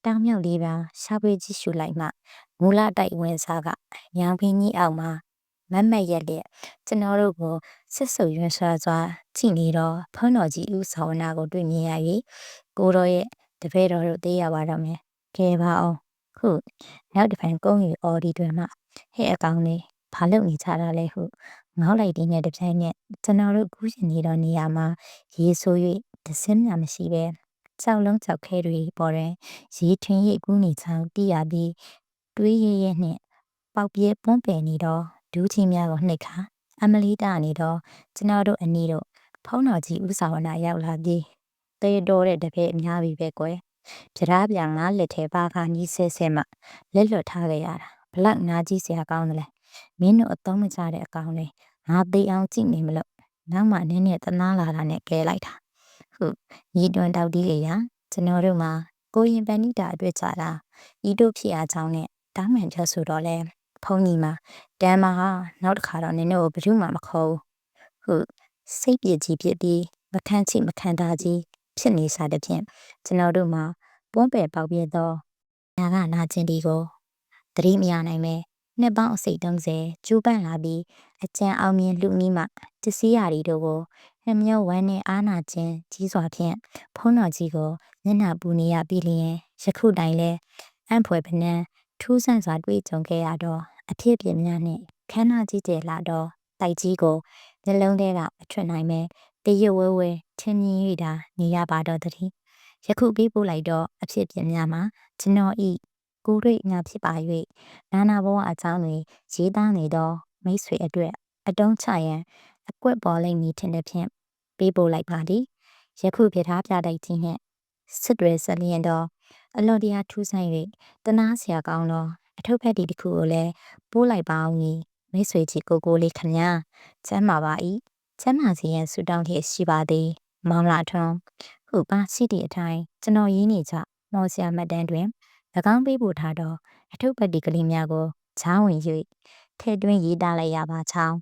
တောင်မြောက်လေးပါရှားပွေကြည့်ရှုလိုက်မှမူလတိုက်ဝင်စားကညောင်ပင်ကြီးအောက်မှာမတ်ရက်လျက်ကျွန်တော်တို့ကိုဆက်ဆုပ်ရွှင်စွာကြည့်နေတော့ဖုန်းတော်ကြီးဦးဆောင်နာကိုတွေ့မြင်ရ၍ကိုတော်ရဲ့တပည့်တော်တို့သိရပါတော့မယ်ကဲပါအောင်ခုနောက်တစ်ဖန်ကုန်းရီအော်ဒီတွေမှဟဲ့အကောင်လေးဘာလုပ်နေကြတာလဲဟုငေါက်လိုက်တဲ့နဲ့တစ်ပြိုင်နက်ကျွန်တော်တို့ကူးရှင်နေတော့နေရာမှာရေဆိုး၍တစင်းမြမရှိပဲကြောက်လုံးကြောက်ခဲတွေပေါ်တွင်ရေထွင်ရိပ်ကူးနေချောင်းတီးရပြီးတွေးရဲနှင့်ပေါက်ပြဲပွန်းပယ်နေတော့ဒူးချင်းများကိုနှိပ်ခါအမလီတာနေတော့ကျွန်တော်တို့အနီးတို့ဖုန်းတော်ကြီးဦးဆောင်နာရောက်လာပြီးတေးတော်တဲ့တပည့်အများပြီပဲကွယ်ပြရားပြငါလက်ထဲပါခါကြီးဆဲမှလက်လွတ်ထားခဲ့ရတာဘလောက်နာကြီးစရာကောင်းတယ်လဲမင်းတို့အသုံးမချတဲ့အကောင်လေးငါသိအောင်ကြည့်နေမလို့နောက်မှနင်းနဲ့တနာလာတာနဲ့ကဲလိုက်တာဟုတ်ညီတွင်တောက်တီးလေရာကျွန်တော်တို့မှာကိုရင်ပဏိတာအတွက်ကြတာဤတို့ဖြစ်အားကြောင့်နဲ့တောင်းမှန်ပြောဆိုတော့လဲဖုန်းကြီးမှာတမ်းမှာနောက်တစ်ခါတော့နင်တို့ကိုဘယ်သူမှမခေါ်ဘူးဟုတ်စိတ်ပြည့်ကြီးဖြစ်ပြီးမခန့်ချိမခန့်တာကြီးဖြစ်နေစားတဲ့ဖြင့်ကျွန်တော်တို့မှာပွန်းပယ်ပေါက်ပြသောနာကနာကျင်ဒီကိုသတိမရနိုင်ပဲနှစ်ပေါင်းအစိတ်30ကျူးပန့်လာပြီးအကျံအောင်မြင်လူနီးမှတစည်းရာဒီတို့ကိုနှမျောဝမ်းနဲ့အာနာခြင်းကြီးစွာဖြင့်ဖုံးတော်ကြီးကိုမျက်နှာပူနေရပြီးလျင်ယခုတိုင်လဲအံ့ဖွယ်ပနန်းထူးဆန်းစွာတွေ့ကြုံခဲ့ရတော့အဖြစ်ပြင်းများနှင့်ခမ်းနားကြီးကျယ်လာတော့တိုက်ကြီးကိုနှလုံးထဲကအထွတ်နိုင်မဲ့တရွဝဲထင်းမြင်၍သာနေရပါတော့တည်းယခုပေးပို့လိုက်တော့အဖြစ်ပြင်းများမှာကျွန်တော်ဤကိုရိတ်ငါဖြစ်ပါ၍နာနာဘဝအကြောင်းတွေရေးသားနေသောမိတ်ဆွေအတွက်အတုံးချရန်အကွက်ပေါ်လိမ့်မည်ထင်တဲ့ဖြင့်ပေးပို့လိုက်ပါသည်ယခုပြထားပြတိုက်ကြီးနှင့်စစ်တွေဆက်လျင်တော့အလော်တရားထူးဆန်း၍တနာစရာကောင်းသော အထုပ်ဖက်တီတစ်ခုကိုလည်းပိုးလိုက်ပါအောင်ကြီးမိတ်ဆွေကြီးကိုလေးခမညာကျမ်းမာပါ၏ကျမ်းမာစီရန်ဆူတောင်းလျက်ရှိပါသည်မောင်လာထွန်းဟုတ်ပါရှိသည့်အတိုင်းကျွန်တော်ရင်းနေကြမော်ဆရာမှတ်တမ်းတွင်၎င်းပေးပို့ထားသောအထုပ်ဖက်တီကလေးများကိုချောင်းဝင်၍ထည့်သွင်းရေးသားလိုက်ရပါချောင်း